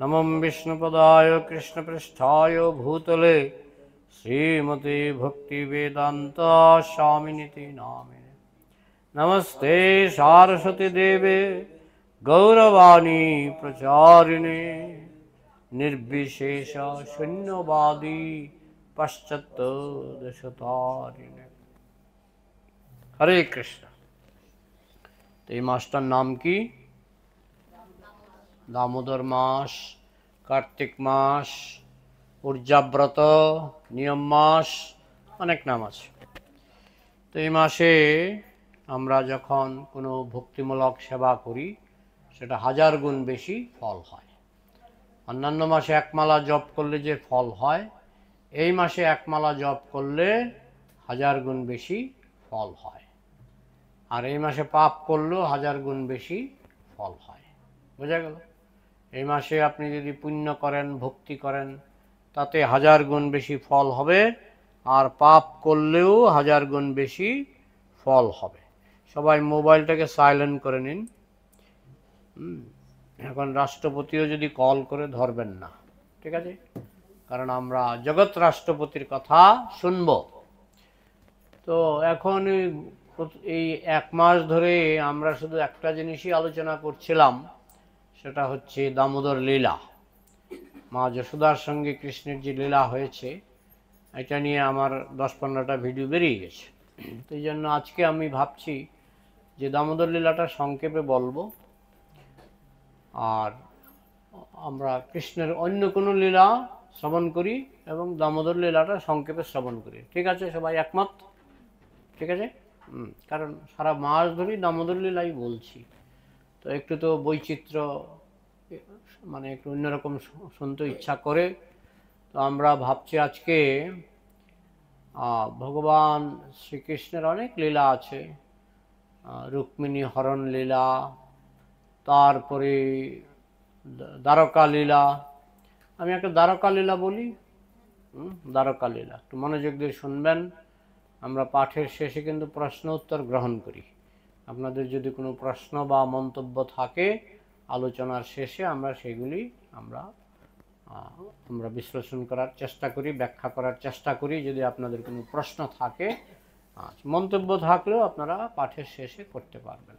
नमो विष्णुपदाय कृष्णपृष्ठाय भूतले श्रीमते भक्तिवेदान्ता स्वामिनिति नामिने। नमस्ते सारस्वती देवे गौरवाणी प्रचारिणे निर्विशेष शून्यवादी पश्चात् देशतारिणे। हरे कृष्ण। तो ये मास्टर नाम की दामोदर मास, कार्तिक मास, ऊर्जाव्रत, नियम मास, अनेक नाम আছে। তো এই মাসে আমরা যখন কোনো ভক্তিমূলক সেবা করি সেটা হাজার গুণ বেশি ফল হয়। অন্যান্য মাসে এক মালা জপ করলে যে ফল হয়, এই মাসে এক মালা জপ করলে হাজার গুণ বেশি ফল হয়। আর এই মাসে পাপ করলেও হাজার গুণ বেশি ফল হয়। বোঝা গেল? এই মাসে আপনি যদি পুণ্য করেন, ভক্তি করেন, তাতে হাজার গুণ বেশি ফল হবে, আর পাপ করলেও হাজার গুণ বেশি ফল হবে। সবাই মোবাইলটাকে সাইলেন্ট করে নিন। এখন রাষ্ট্রপতিও যদি কল করে ধরবেন না, ঠিক আছে? কারণ আমরা জগৎ রাষ্ট্রপতির কথা শুনব। তো এখন এই এক মাস ধরে আমরা শুধু একটা জিনিসই আলোচনা করছিলাম, সেটা হচ্ছে দামোদর লীলা। মা যশোদার সঙ্গে কৃষ্ণের যে লীলা হয়েছে, এটা নিয়ে আমার 10-15টা ভিডিও বেরিয়ে গেছে। তো এই জন্য আজকে আমি ভাবছি যে দামোদর লীলাটা সংক্ষেপে বলবো, আর আমরা কৃষ্ণের অন্য কোনো লীলা শ্রবণ করি এবং দামোদর লীলাটা সংক্ষেপে শ্রবণ করি। ঠিক আছে? সবাই একমত? ঠিক আছে? কারণ সারা মাস ধরেই দামোদর লীলাই বলছি, তো একটু তো বৈচিত্র্য, মানে একটু অন্যরকম শুনতে ইচ্ছা করে। তো আমরা ভাবছি আজকে ভগবান শ্রীকৃষ্ণের অনেক লীলা আছে। রুক্মিণী হরণ লীলা, তারপরে দ্বারকা লীলা। আমি একটা দ্বারকা লীলা বলি। দ্বারকা লীলা একটু মনোযোগ দিয়ে শুনবেন। আমরা পাঠের শেষে কিন্তু প্রশ্ন উত্তর গ্রহণ করি। আপনাদের যদি কোনো প্রশ্ন বা মন্তব্য থাকে, আলোচনার শেষে আমরা সেগুলি আমরা বিশ্লেষণ করার চেষ্টা করি, ব্যাখ্যা করার চেষ্টা করি। যদি আপনাদের কোনো প্রশ্ন থাকে, মন্তব্য থাকলেও আপনারা পাঠের শেষে করতে পারবেন।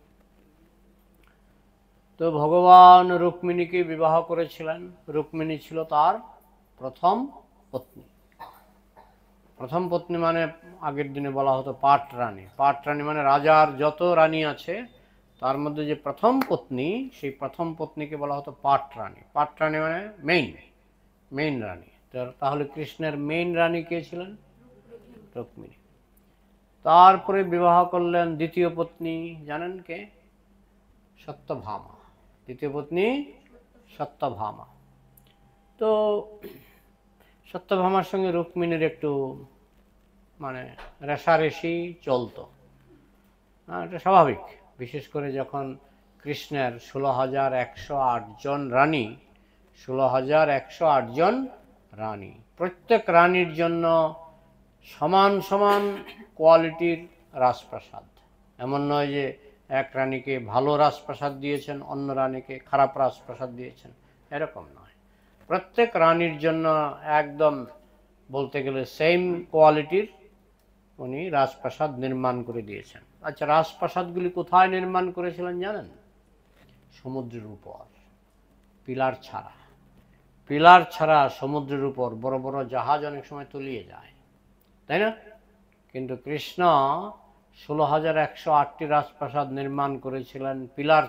তো ভগবান রুক্মিণীকে বিবাহ করেছিলেন। রুক্মিণী ছিল তার প্রথম পত্নী। প্রথম পত্নী মানে আগের দিনে বলা হতো পাট রানী। পাট রানী মানে রাজার যত রানী আছে তার মধ্যে যে প্রথম পত্নী, সেই প্রথম পত্নীকে বলা হতো পাট রানী। পাট রানী মানে মেইন রানী। তাহলে কৃষ্ণের মেইন রানী কে ছিলেন? রুক্মিণী। তারপরে বিবাহ করলেন দ্বিতীয় পত্নী, জানেন কে? সত্যভামা। দ্বিতীয় পত্নী সত্যভামা। তো সত্যভামার সঙ্গে রুক্মিণীর একটু মানে রেশারেশি চলতো। এটা স্বাভাবিক। বিশেষ করে যখন কৃষ্ণের 16,108 জন রানী, 16,108 জন রানী, প্রত্যেক রানীর জন্য সমান সমান কোয়ালিটির রাজপ্রাসাদ। এমন নয় যে এক রানীকে ভালো রাজপ্রাসাদ দিয়েছেন, অন্য রানীকে খারাপ রাজপ্রাসাদ দিয়েছেন, এরকম নয়। প্রত্যেক রানীর জন্য একদম বলতে গেলে সেম কোয়ালিটির উনি রাজপ্রাসাদ নির্মাণ করে দিয়েছেন। আচ্ছা, রাজপ্রাসাদগুলি কোথায় নির্মাণ করেছিলেন জানেন? সমুদ্রের উপর, পিলার ছাড়া সমুদ্রের উপর বড় বড় জাহাজ অনেক সময় তলিয়ে যায়, তাই না? কিন্তু কৃষ্ণ 16,108টি রাজপ্রাসাদ নির্মাণ করেছিলেন পিলার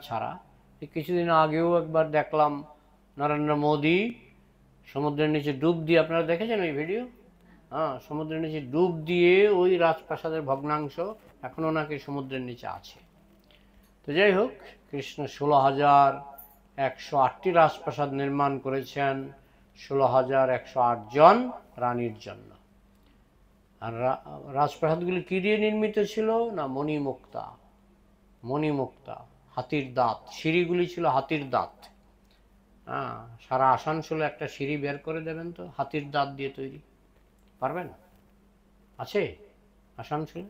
ছাড়া। কিছুদিন আগেও একবার দেখলাম নরেন্দ্র মোদী সমুদ্রের নিচে ডুব দিয়ে, আপনারা দেখেছেন ওই ভিডিও? সমুদ্রের নিচে ডুব দিয়ে ওই রাজপ্রাসাদের ভগ্নাংশ এখনো নাকি সমুদ্রের নিচে আছে। তো যাই হোক, কৃষ্ণ 16,108টি রাজপ্রাসাদ নির্মাণ করেছেন 16,108 জন রানীর জন্য। আর রাজপ্রাসাদগুলি কি দিয়ে নির্মিত ছিল? না, মণিমুক্তা, হাতির দাঁত। সিঁড়িগুলি ছিল হাতির দাঁত। সারা আসানসোলে একটা সিঁড়ি বের করে দেবেন তো, হাতির দাঁত দিয়ে তৈরি। পারবেন? আছে আসানসোলে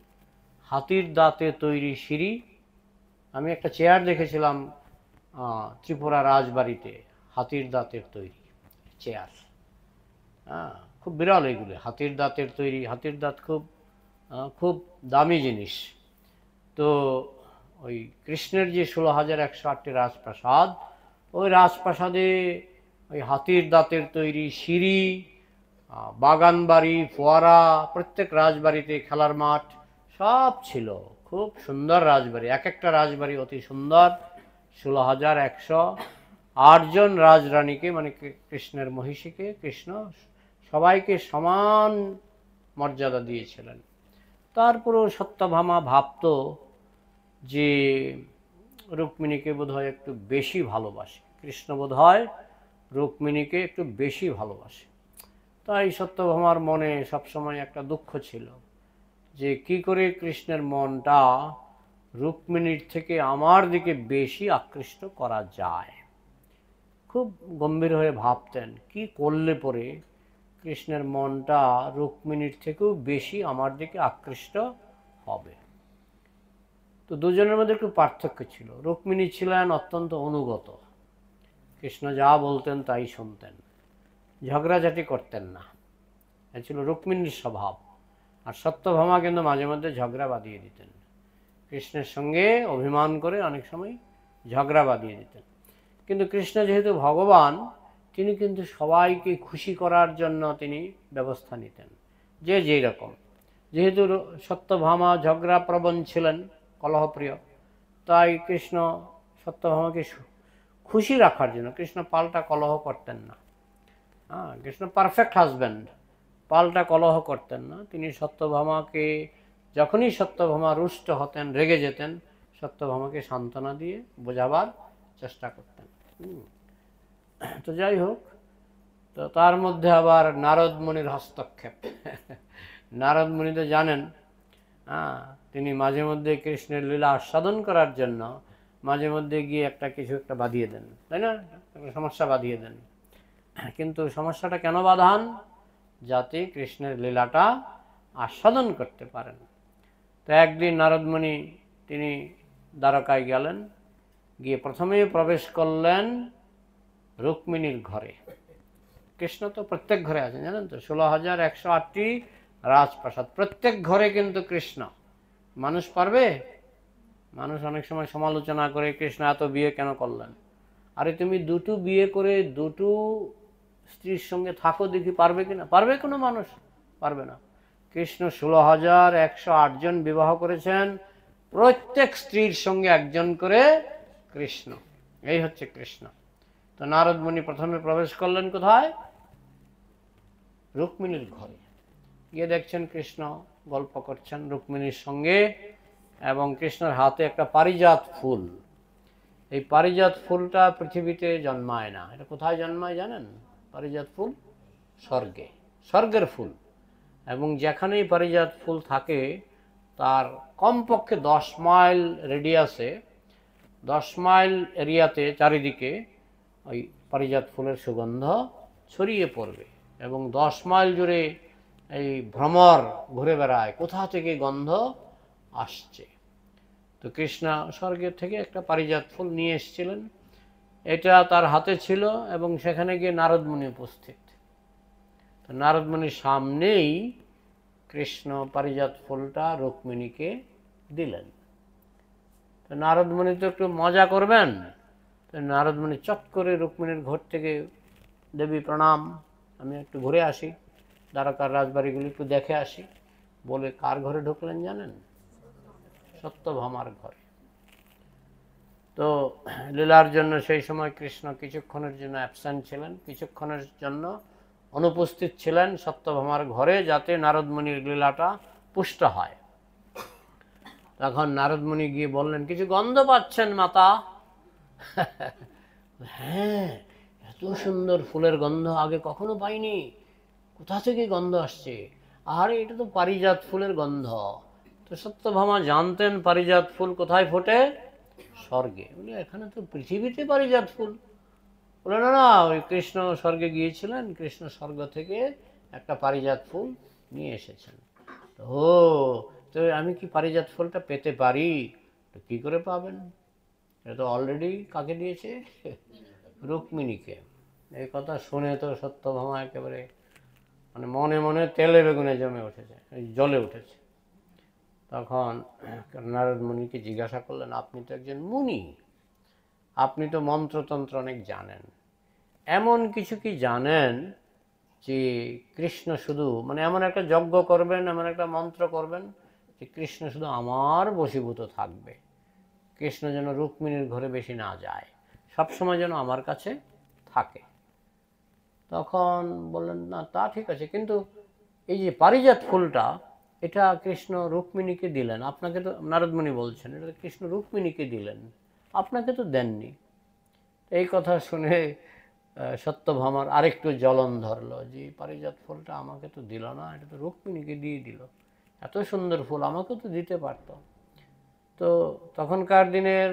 হাতির দাঁতে তৈরি সিঁড়ি। আমি একটা চেয়ার দেখেছিলাম ত্রিপুরা রাজবাড়িতে হাতির দাঁতের তৈরি চেয়ার। খুব বিরল এগুলো, হাতির দাঁতের তৈরি। হাতির দাঁত খুব খুব দামি জিনিস। তো ওই কৃষ্ণের যে 16,108টি রাজপ্রাসাদ, ওই রাজপ্রাসাদে ওই হাতির দাঁতের তৈরি সিঁড়ি, বাগান বাড়ি, ফোয়ারা, প্রত্যেক রাজবাড়িতে খেলার মাঠ সব ছিল। খুব সুন্দর রাজবাড়ি, এক একটা রাজবাড়ি অতি সুন্দর। 16,108 জন রাজরানীকে, মানে কৃষ্ণের মহিষীকে কৃষ্ণ সবাইকে সমান মর্যাদা দিয়েছিলেন। তারপরেও সত্যভামা ভাবত যে রুক্মিণীকে বোধহয় একটু বেশি ভালোবাসে, কৃষ্ণ বোধহয় রুক্মিণীকে একটু বেশি ভালোবাসে। তাই সত্যভামার মনে সবসময় একটা দুঃখ ছিল যে কি করে কৃষ্ণের মনটা রুক্মিণীর থেকে আমার দিকে বেশি আকৃষ্ট করা যায়। খুব গম্ভীর হয়ে ভাবতেন কি করলে পরে কৃষ্ণের মনটা রুক্মিণীর থেকেও বেশি আমার দিকে আকৃষ্ট হবে। তো দুজনের মধ্যে একটু পার্থক্য ছিল। রুক্মিণী ছিলেন অত্যন্ত অনুগত, কৃষ্ণ যা বলতেন তাই শুনতেন, ঝগড়াঝাটি করতেন না, এ ছিল রুক্মিণীর স্বভাব। আর সত্যভামা কিন্তু মাঝে মধ্যে ঝগড়া বাঁধিয়ে দিতেন, কৃষ্ণের সঙ্গে অভিমান করে অনেক সময় ঝগড়া বাঁধিয়ে দিতেন। কিন্তু কৃষ্ণ যেহেতু ভগবান, তিনি কিন্তু সবাইকে খুশি করার জন্য তিনি ব্যবস্থা নিতেন, যে যেই রকম। যেহেতু সত্যভামা ঝগড়া প্রবণ ছিলেন, কলহপ্রিয়, তাই কৃষ্ণ সত্যভামাকে খুশি রাখার জন্য কৃষ্ণ পাল্টা কলহ করতেন না। কৃষ্ণ পারফেক্ট হাজব্যান্ড, পাল্টা কলহ করতেন না। তিনি সত্যভামাকে, যখনই সত্যভামা রুষ্ট হতেন, রেগে যেতেন, সত্যভামাকে সান্ত্বনা দিয়ে বোঝাবার চেষ্টা করতেন। তো যাই হোক, তো তার মধ্যে আবার নারদ মুনির হস্তক্ষেপ। নারদ মুনি তো জানেন, তিনি মাঝে মধ্যে কৃষ্ণের লীলা আস্বাদন করার জন্য মাঝে মধ্যে গিয়ে কিছু একটা বাঁধিয়ে দেন, তাই না, একটা সমস্যা বাঁধিয়ে দেন। কিন্তু সমস্যাটা কেন বাঁধান? যাতে কৃষ্ণের লীলাটা আস্বাদন করতে পারেন। তো একদিন নারদমুনি তিনি দ্বারকায় গেলেন, গিয়ে প্রথমে প্রবেশ করলেন রুক্মিণীর ঘরে। কৃষ্ণ তো প্রত্যেক ঘরে আছেন, জানেন তো, 16,108টি রাজপ্রাসাদ, প্রত্যেক ঘরে কিন্তু কৃষ্ণ। মানুষ পারবে? মানুষ অনেক সময় সমালোচনা করে কৃষ্ণ এত বিয়ে কেন করলেন। আরে তুমি দুটো বিয়ে করে দুটো স্ত্রীর সঙ্গে থাকো, দেখি পারবে কিনা। পারবে কোনো মানুষ? পারবে না। কৃষ্ণ 16,108 জন বিবাহ করেছেন, প্রত্যেক স্ত্রীর সঙ্গে একজন করে কৃষ্ণ। এই হচ্ছে কৃষ্ণ। তো নারদ মুনি প্রথমে প্রবেশ করলেন কোথায়? রুক্মিণীর ঘরে। গিয়ে দেখছেন কৃষ্ণ গল্প করছেন রুক্মিণীর সঙ্গে, এবং কৃষ্ণের হাতে একটা পারিজাত ফুল। এই পারিজাত ফুলটা পৃথিবীতে জন্মায় না। এটা কোথায় জন্মায় জানেন? পারিজাত ফুল স্বর্গে, স্বর্গের ফুল। এবং যেখানেই পারিজাত ফুল থাকে তার কমপক্ষে 10 মাইল রেডিয়াসে, 10 মাইল এরিয়াতে চারিদিকে ওই পারিজাত ফুলের সুগন্ধ ছড়িয়ে পড়বে, এবং 10 মাইল জুড়ে এই ভ্রমর ঘুরে বেড়ায় কোথা থেকে গন্ধ আসছে। তো কৃষ্ণ স্বর্গের থেকে একটা পারিজাত ফুল নিয়ে এসেছিলেন, এটা তার হাতে ছিল, এবং সেখানে গিয়ে নারদ মুনি উপস্থিত। তো নারদ মুনির সামনেই কৃষ্ণ পারিজাত ফুলটা রুক্মিণীকে দিলেন। তো নারদ মুনি তো একটু মজা করবেন, তো নারদ মুনি চট করে রুক্মিণীর ঘর থেকে, দেবী প্রণাম, আমি একটু ঘুরে আসি, দ্বারকার রাজবাড়িগুলি একটু দেখে আসি, বলে কার ঘরে ঢুকলেন জানেন? সত্যভামার ঘরে। তো লীলার জন্য সেই সময় কৃষ্ণ কিছুক্ষণের জন্য অ্যাবসেন্ট ছিলেন, কিছুক্ষণের জন্য অনুপস্থিত ছিলেন সত্যভামার ঘরে, যাতে নারদ মুনির লীলাটা পুষ্ট হয়। তখন নারদ মুনি গিয়ে বললেন, কিছু গন্ধ পাচ্ছেন মাতা? হ্যাঁ, এত সুন্দর ফুলের গন্ধ আগে কখনো পাইনি, কোথা থেকে গন্ধ আসছে? আরে এটা তো পারিজাত ফুলের গন্ধ। তো সত্যভামা জানতেন পারিজাত ফুল কোথায় ফোটে? স্বর্গে। বলে এখানে তো পৃথিবীতে পারিজাত ফুল। বলে না না, ওই কৃষ্ণ স্বর্গে গিয়েছিলেন, কৃষ্ণ স্বর্গ থেকে একটা পারিজাত ফুল নিয়ে এসেছেন। ও, তো আমি কি পারিজাত ফুলটা পেতে পারি? তো কি করে পাবেন? এটা তো অলরেডি কাকে দিয়েছে? রুক্মিণীকে। এই কথা শুনে তো সত্যভামা একেবারে মানে মনে মনে তেলে বেগুনে জমে উঠেছে, জ্বলে উঠেছে। তখন নারদ মুনিকে জিজ্ঞাসা করলেন, আপনি তো একজন মুনি, আপনি তো মন্ত্রতন্ত্র অনেক জানেন, এমন কিছু কি জানেন যে কৃষ্ণ শুধু মানে এমন একটা যজ্ঞ করবেন, এমন একটা মন্ত্র করবেন যে কৃষ্ণ শুধু আমার বশীভূত থাকবে, কৃষ্ণ যেন রুক্মিণীর ঘরে বেশি না যায়, সবসময় যেন আমার কাছে থাকে? তখন বললেন, না তা ঠিক আছে, কিন্তু এই যে পারিজাত ফুলটা, এটা কৃষ্ণ রুক্মিণীকে দিলেন, আপনাকে তো, নারদমুনি বলছেন, এটা কৃষ্ণ রুক্মিণীকে দিলেন, আপনাকে তো দেননি। এই কথা শুনে সত্যভামার আরেকটু জ্বলন ধরলো, যে পারিজাত ফুলটা আমাকে তো দিল না, এটা তো রুক্মিণীকে দিয়ে দিল, এত সুন্দর ফুল আমাকেও তো দিতে পারতো। তো তখনকার দিনের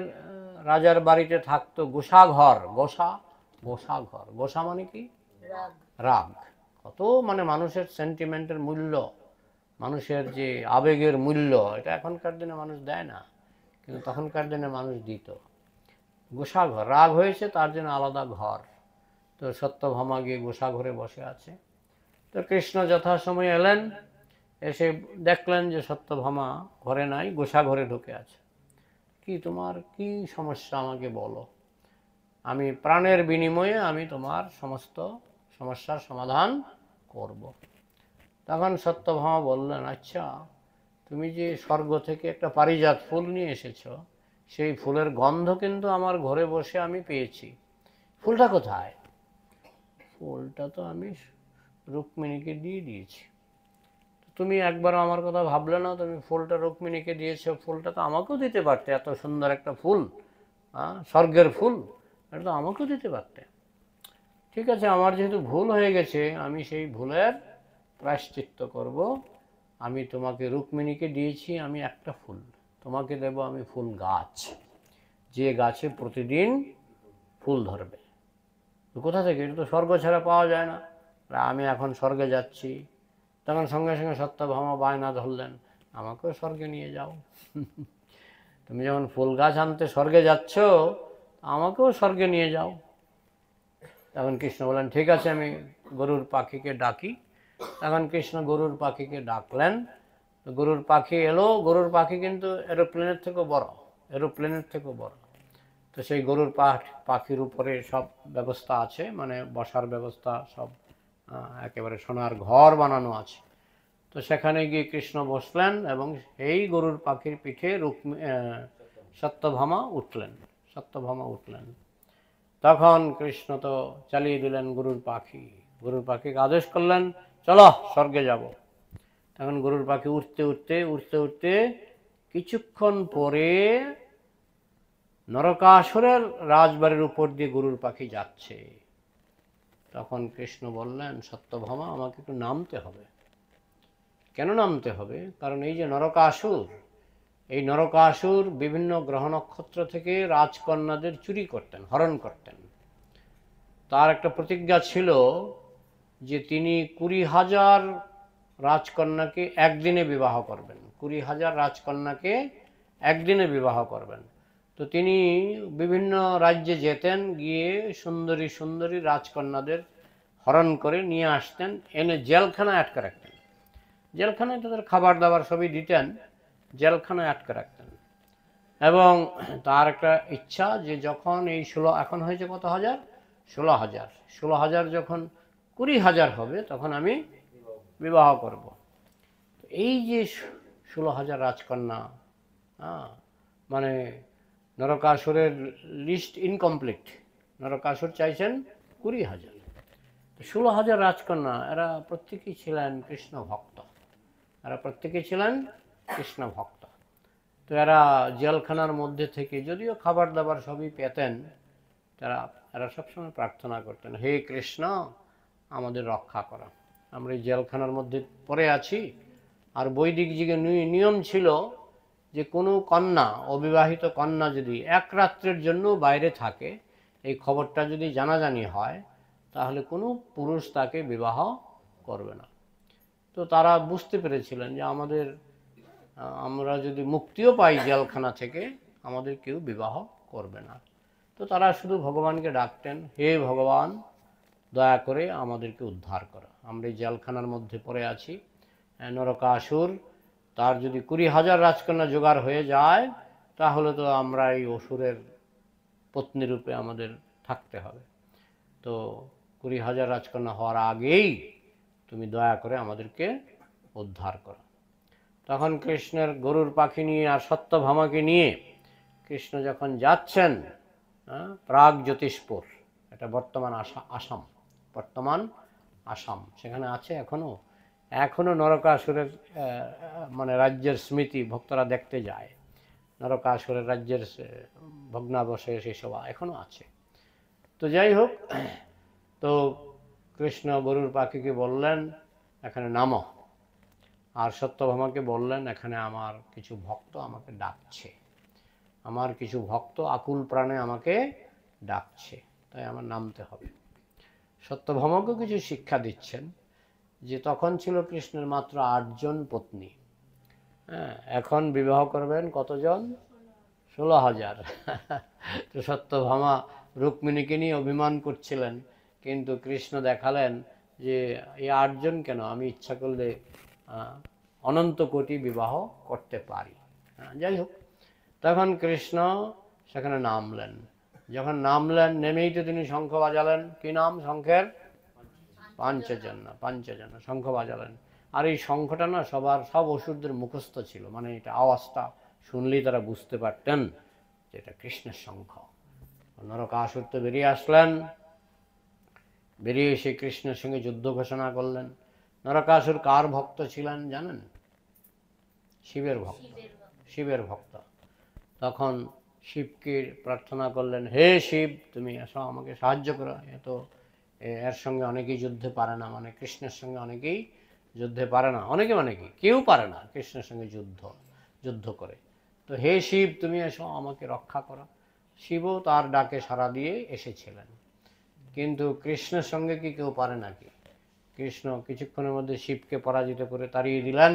রাজার বাড়িতে থাকতো গোসাঘর, গোসাঘর, গোসা মানে কি? রাগ। কত মানে মানুষের সেন্টিমেন্টের মূল্য, মানুষের যে আবেগের মূল্য, এটা এখনকার দিনে মানুষ দেয় না, কিন্তু তখনকার দিনে মানুষ দিত। গোসাঘর, রাগ হয়েছে তার জন্য আলাদা ঘর। তো সত্যভামা গিয়ে গোসাঘরে বসে আছে। তো কৃষ্ণ যথাসময়ে এলেন, এসে দেখলেন যে সত্যভামা ঘরে নাই, গোসাঘরে ঢুকে আছে। কি তোমার কি সমস্যা আমাকে বলো, আমি প্রাণের বিনিময়ে আমি তোমার সমস্ত সমস্যার সমাধান করব। তখন সত্যভামা বললেন, আচ্ছা তুমি যে স্বর্গ থেকে একটা পারিজাত ফুল নিয়ে এসেছো, সেই ফুলের গন্ধ কিন্তু আমার ঘরে বসে আমি পেয়েছি, ফুলটা কোথায়? ফুলটা তো আমি রুক্মিণীকে দিয়ে দিয়েছি। তুমি একবারও আমার কথা ভাবলে না, তুমি ফুলটা রুক্মিণীকে দিয়েছো, ফুলটা তো আমাকেও দিতে পারতে, এত সুন্দর একটা ফুল, স্বর্গের ফুল, এটা তো আমাকেও দিতে পারতে। ঠিক আছে, আমার যেহেতু ভুল হয়ে গেছে, আমি সেই ভুলের প্রায়শ্চিত্ত করব। আমি তোমাকে রুক্মিণীকে দিয়েছি আমি একটা ফুল, তোমাকে দেব আমি ফুল গাছ, যে গাছে প্রতিদিন ফুল ধরবে। কোথা থেকে? এটা তো স্বর্গ ছাড়া পাওয়া যায় না, আমি এখন স্বর্গে যাচ্ছি। তখন সঙ্গে সঙ্গে সত্যভামা বায়না ধরলেন, আমাকেও স্বর্গে নিয়ে যাও। তুমি যখন ফুল গাছ আনতে স্বর্গে যাচ্ছ, আমাকেও স্বর্গে নিয়ে যাও। তখন কৃষ্ণ বললেন, ঠিক আছে, আমি গরুর পাখিকে ডাকি। তখন কৃষ্ণ গরুর পাখিকে ডাকলেন, গরুর পাখি এলো। গরুর পাখি কিন্তু এরোপ্লেনের থেকেও বড়, এরোপ্লেনের থেকেও বড়। তো সেই গরুর পাখির উপরে সব ব্যবস্থা আছে, মানে বসার ব্যবস্থা সব, একেবারে সোনার ঘর বানানো আছে। তো সেখানে গিয়ে কৃষ্ণ বসলেন এবং এই গরুর পাখির পিঠে সত্যভামা উঠলেন, সত্যভামা উঠলেন। তখন কৃষ্ণ তো চালিয়ে দিলেন গরুর পাখি, গরুর পাখিকে আদেশ করলেন, চলো স্বর্গে যাব। তখন গরুর পাখি উঠতে উঠতে উঠতে উঠতে কিছুক্ষণ পরে নরকাসুরের রাজবাড়ির উপর দিয়ে গরুর পাখি যাচ্ছে। তখন কৃষ্ণ বললেন, সত্যভামা আমাকে একটু নামতে হবে। কেন নামতে হবে? কারণ এই যে নরকাসুর, এই নরকাসুর বিভিন্ন গ্রহ নক্ষত্র থেকে রাজকন্যাদের চুরি করতেন, হরণ করতেন। তার একটা প্রতিজ্ঞা ছিল যে তিনি 20,000 রাজকন্যাকে একদিনে বিবাহ করবেন, 20,000 রাজকন্যাকে একদিনে বিবাহ করবেন। তো তিনি বিভিন্ন রাজ্যে যেতেন, গিয়ে সুন্দরী সুন্দরী রাজকন্যাদের হরণ করে নিয়ে আসতেন, এনে জেলখানায় আটকে রাখতেন। জেলখানায় তাদের খাবার দাবার সবই দিতেন, জেলখানায় আটকে রাখতেন। এবং তার একটা ইচ্ছা যে যখন এই 16, এখন হয়েছে কত হাজার? 16,000, 16,000 যখন 20,000 হবে তখন আমি বিবাহ করব। এই যে 16,000 রাজকন্যা, মানে নরকাসুরের লিস্ট ইনকমপ্লিট, নরকাসুর চাইছেন 20,000। 16,000 রাজকন্যা, এরা প্রত্যেকেই ছিলেন কৃষ্ণ ভক্ত, এরা প্রত্যেকেই ছিলেন কৃষ্ণ ভক্ত। তো এরা জেলখানার মধ্যে থেকে যদিও খাবার দাবার সবই পেতেন, এরা সবসময় প্রার্থনা করতেন, হে কৃষ্ণ আমাদের রক্ষা করো, আমরা এই জেলখানার মধ্যে পড়ে আছি। আর বৈদিক যুগে নিয়ম ছিল যে কোনো কন্যা, অবিবাহিত কন্যা যদি এক রাত্রের জন্য বাইরে থাকে, এই খবরটা যদি জানাজানি হয়, তাহলে কোনো পুরুষ তাকে বিবাহ করবে না। তো তারা বুঝতে পেরেছিলেন যে আমরা যদি মুক্তিও পাই জেলখানা থেকে, আমাদের কেউ বিবাহ করবে না। তো তারা শুধু ভগবানকে ডাকতেন, হে ভগবান দয়া করে আমাদেরকে উদ্ধার করো, আমরা এই জেলখানার মধ্যে পড়ে আছি, নরকাসুর তার যদি 20,000 রাজকন্যা জোগাড় হয়ে যায় তাহলে তো আমরা এই অসুরের পত্নী রূপে আমাদের থাকতে হবে, তো 20,000 রাজকন্যা হওয়ার আগেই তুমি দয়া করে আমাদেরকে উদ্ধার করো। তখন কৃষ্ণের গরুর পাখি নিয়ে আর সত্যভামাকে নিয়ে কৃষ্ণ যখন যাচ্ছেন প্রাগ জ্যোতিষপুর, এটা বর্তমান আসাম, বর্তমান আসাম, সেখানে আছে এখনো নরকাসুরের মানে রাজ্যের স্মৃতি ভক্তরা দেখতে যায়, নরকাসুরের রাজ্যের ভগ্নাবশেষ এসব এখনো আছে। তো যাই হোক, তো কৃষ্ণ গরুর পাখিকে বললেন এখানে নামো, আর সত্যভামাকে বললেন এখানে আমার কিছু ভক্ত আমাকে ডাকছে, আমার কিছু ভক্ত আকুল প্রাণে আমাকে ডাকছে, তাই আমার নামতে হবে। সত্যভামাকেও কিছু শিক্ষা দিচ্ছেন যে তখন ছিল কৃষ্ণের মাত্র 8 জন পত্নী, এখন বিবাহ করবেন কতজন? 16,000। তো সত্যভামা রুক্মিণীকে নিয়ে অভিমান করছিলেন, কিন্তু কৃষ্ণ দেখালেন যে এই 8 জন কেন, আমি ইচ্ছা করলে অনন্ত কোটি বিবাহ করতে পারি। যাই হোক, তখন কৃষ্ণ সেখানে নামলেন, যখন নামলেন নেমেই তো তিনি শঙ্খ বাজালেন। কি নাম শঙ্খের? পাঞ্চজন্য শঙ্খ বাজালেন। আর এই শঙ্খটা না সব অসুরদের মুখস্থ ছিল, মানে এটা আওয়াজটা শুনলেই তারা বুঝতে পারতেন যে এটা কৃষ্ণের শঙ্খ। নরকাসুর তো বেরিয়ে আসলেন, বেরিয়ে এসে কৃষ্ণের সঙ্গে যুদ্ধ ঘোষণা করলেন। নরকাসুর কার ভক্ত ছিলেন জানেন? শিবের ভক্ত। তখন শিবকে প্রার্থনা করলেন, হে শিব তুমি এসো আমাকে সাহায্য করো, এর সঙ্গে অনেকেই যুদ্ধে পারে না, মানে কৃষ্ণের সঙ্গে অনেকেই যুদ্ধে পারে না, অনেকে মানে কি কেউ পারে না কৃষ্ণের সঙ্গে যুদ্ধ করে, তো হে শিব তুমি এসো আমাকে রক্ষা করো। শিবও তার ডাকে সাড়া দিয়ে এসেছিলেন, কিন্তু কৃষ্ণের সঙ্গে কি কেউ পারে নাকি? কৃষ্ণ কিছুক্ষণের মধ্যে শিবকে পরাজিত করে তাড়িয়ে দিলেন,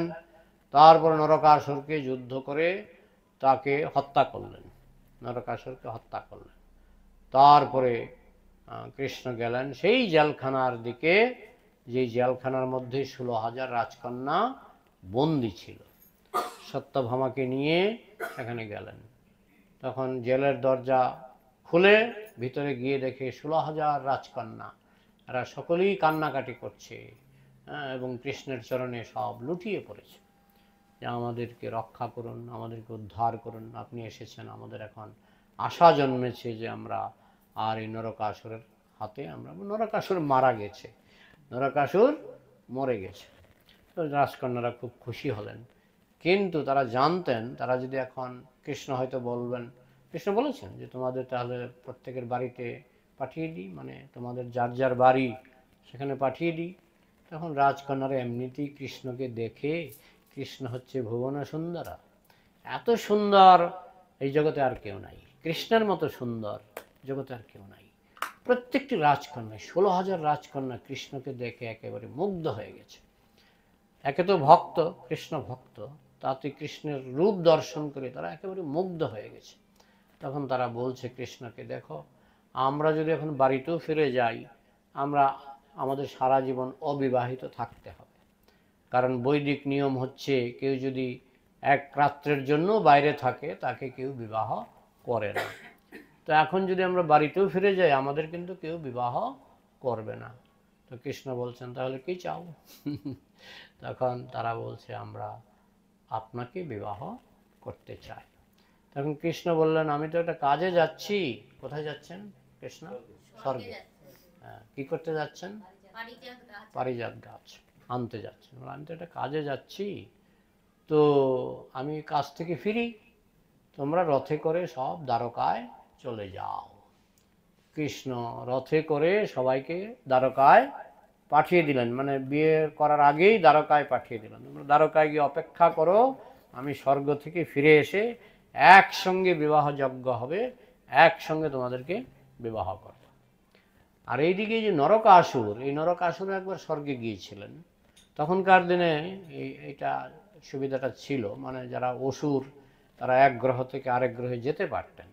তারপর নরকাসুরকে যুদ্ধ করে তাকে হত্যা করলেন, নরকাসুরকে হত্যা করলেন। তারপরে কৃষ্ণ গেলেন সেই জেলখানার দিকে, যে জেলখানার মধ্যে 16,000 রাজকন্যা বন্দী ছিল, সত্যভামাকে নিয়ে সেখানে গেলেন। তখন জেলের দরজা খুলে ভিতরে গিয়ে দেখে 16,000 রাজকন্যা, এরা সকলেই কান্নাকাটি করছে, এবং কৃষ্ণের চরণে সব লুটিয়ে পড়েছে যে আমাদেরকে রক্ষা করুন, আমাদেরকে উদ্ধার করুন, আপনি এসেছেন, আমাদের এখন আশা জন্মেছে যে আমরা আর এই নরকাসুরের হাতে নরকাসুর মারা গেছে, নরকাসুর মরে গেছে। তো রাজকন্যারা খুব খুশি হলেন, কিন্তু তারা জানতেন তারা যদি এখন কৃষ্ণ হয়তো বলবেন, কৃষ্ণ বলেছেন যে তোমাদের তাহলে প্রত্যেকের বাড়িতে পাঠিয়ে দিই, মানে তোমাদের যার যার বাড়ি সেখানে পাঠিয়ে দিই। তখন রাজকন্যারা এমনিতেই কৃষ্ণকে দেখে, কৃষ্ণ হচ্ছে ভুবন সুন্দরা, এত সুন্দর এই জগতে আর কেউ নাই, কৃষ্ণের মতো সুন্দর জগতে আর কেউ নাই। প্রত্যেকটি রাজকন্যা 16,000 রাজকন্যা কৃষ্ণকে দেখে একেবারে মুগ্ধ হয়ে গেছে। একে তো ভক্ত, কৃষ্ণ ভক্ত, তাতে কৃষ্ণের রূপ দর্শন করে তারা একেবারে মুগ্ধ হয়ে গেছে। তখন তারা বলছে কৃষ্ণকে, দেখো আমরা যদি এখন বাড়িতেও ফিরে যাই, আমাদের সারা জীবন অবিবাহিত থাকতে হবে, কারণ বৈদিক নিয়ম হচ্ছে কেউ যদি এক রাত্রের জন্য বাইরে থাকে তাকে কেউ বিবাহ করে না। তো এখন যদি আমরা বাড়িতেও ফিরে যাই আমাদের কিন্তু কেউ বিবাহ করবে না। তো কৃষ্ণ বলছেন তাহলে কি চাও? তখন তারা বলছে আমরা আপনাকে বিবাহ করতে চাই। তখন কৃষ্ণ বললেন আমি তো একটা কাজে যাচ্ছি। কোথায় যাচ্ছেন কৃষ্ণ? স্বর্গে। কি করতে যাচ্ছেন? পারিজাত গাছ আনতে যাচ্ছেন। আমি তো একটা কাজে যাচ্ছি, তো আমি কাজ থেকে ফিরি, তোমরা রথে করে সব দ্বারকায় চলে যাও। কৃষ্ণ রথে করে সবাইকে দ্বারকায় পাঠিয়ে দিলেন, মানে বিয়ে করার আগেই দ্বারকায় পাঠিয়ে দিলেন, তোমরা দ্বারকায় গিয়ে অপেক্ষা করো, আমি স্বর্গ থেকে ফিরে এসে একসঙ্গে বিবাহ যজ্ঞ হবে, একসঙ্গে তোমাদেরকে বিবাহ করব। আর এইদিকে যে নরকাসুর, এই নরকাসুর একবার স্বর্গে গিয়েছিলেন। তখনকার দিনে এইটা সুবিধাটা ছিল, মানে যারা অসুর তারা এক গ্রহ থেকে আরেক গ্রহে যেতে পারতেন।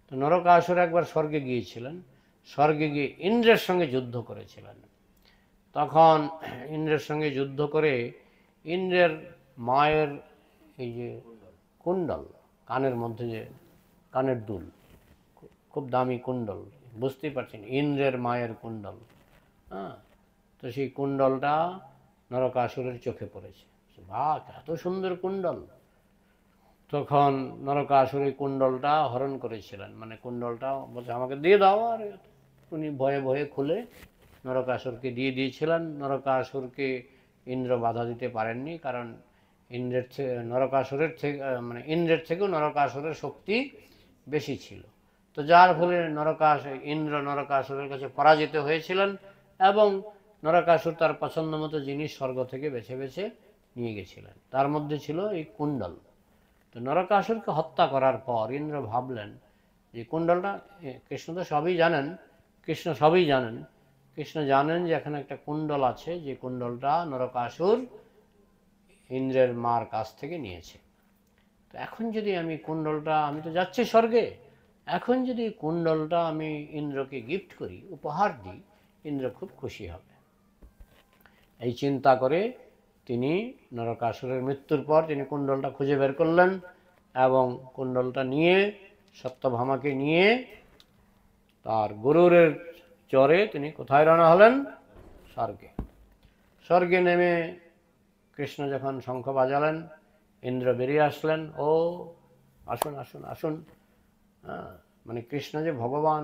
তো নরকাসুর একবার স্বর্গে গিয়েছিলেন, স্বর্গে গিয়ে ইন্দ্রের সঙ্গে যুদ্ধ করেছিলেন। তখন ইন্দ্রের সঙ্গে যুদ্ধ করে ইন্দ্রের মায়ের এই যে কুণ্ডল, কানের মধ্যে যে কানের দুল, খুব দামি কুণ্ডল, বুঝতেই পারছেন ইন্দ্রের মায়ের কুণ্ডল, হ্যাঁ, তো সেই কুণ্ডলটা নরকাসুরের চোখে পড়েছে। বাহ, এত সুন্দর কুণ্ডল! তখন নরকাসুর এই কুণ্ডলটা হরণ করেছিলেন, মানে কুণ্ডলটা বলছে আমাকে দিয়ে দাও, আর উনি ভয়ে ভয়ে খুলে নরকাসুরকে দিয়ে দিয়েছিলেন। নরকাসুরকে ইন্দ্র বাধা দিতে পারেননি, কারণ ইন্দ্রের থেকে নরকাসুরের থেকে মানে ইন্দ্রের থেকেও নরকাসুরের শক্তি বেশি ছিল। তো যার ফলে ইন্দ্র নরকাসুরের কাছে পরাজিত হয়েছিলেন, এবং নরকাসুর তার পছন্দ মতো জিনিস স্বর্গ থেকে বেছে বেছে নিয়ে গেছিলেন, তার মধ্যে ছিল এই কুণ্ডল। তো নরকাসুরকে হত্যা করার পর ইন্দ্র ভাবলেন যে কুণ্ডলটা, কৃষ্ণ তো সবই জানেন, কৃষ্ণ সবই জানেন, কৃষ্ণ জানেন যে এখানে একটা কুণ্ডল আছে, যে কুণ্ডলটা নরকাসুর ইন্দ্রের মার কাছ থেকে নিয়েছে। তো এখন যদি আমি কুণ্ডলটা, আমি তো যাচ্ছি স্বর্গে, এখন যদি কুণ্ডলটা আমি ইন্দ্রকে গিফট করি, উপহার দিই, ইন্দ্র খুব খুশি হবে। এই চিন্তা করে তিনি নরকাসুরের মৃত্যুর পর তিনি কুণ্ডলটা খুঁজে বের করলেন, এবং কুণ্ডলটা নিয়ে সত্যভামাকে নিয়ে তার গরুরের চরে তিনি কোথায় রওনা হলেন? স্বর্গে। স্বর্গে নেমে কৃষ্ণ যখন শঙ্খ বাজালেন, ইন্দ্র বেরিয়ে আসলেন, ও আসুন আসুন আসুন। হ্যাঁ, মানে কৃষ্ণ যে ভগবান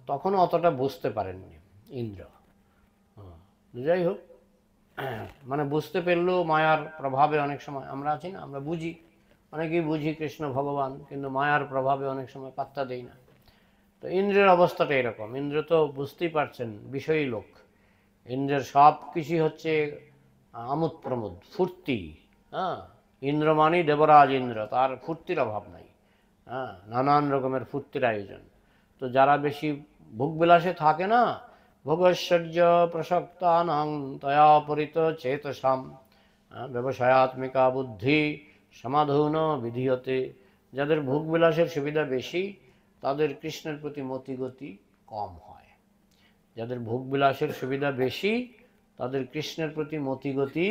তখনও অতটা বুঝতে পারেননি ইন্দ্র। যাই হোক, মানে বুঝতে পারলেও মায়ার প্রভাবে অনেক সময় আমরা আছি না, আমরা বুঝি, অনেকেই বুঝি কৃষ্ণ ভগবান, কিন্তু মায়ার প্রভাবে অনেক সময় পাত্তা দেই না। তো ইন্দ্রের অবস্থাটা এরকম। ইন্দ্র তো বুঝতেই পারছেন বিষয়ী লোক, ইন্দ্রের সব কিছুই হচ্ছে আমোদ প্রমোদ, ফুর্তি। হ্যাঁ, ইন্দ্র মানি দেবরাজ ইন্দ্র, তার ফুর্তির অভাব নাই। হ্যাঁ, নানান রকমের ফুর্তির আয়োজন। তো যারা বেশি ভোগবিলাসে থাকে না, ভোগৈশ্বর্য প্রসক্তানাং তয়া পরিত চেতসাম ব্যবসায়াত্মিকা বুদ্ধি সমাধৌন বিধিয়তে, যাদের ভোগবিলাসের সুবিধা বেশি তাদের কৃষ্ণের প্রতি মতিগতি কম হয়। যাদের ভোগবিলাসের সুবিধা বেশি তাদের কৃষ্ণের প্রতি মতিগতি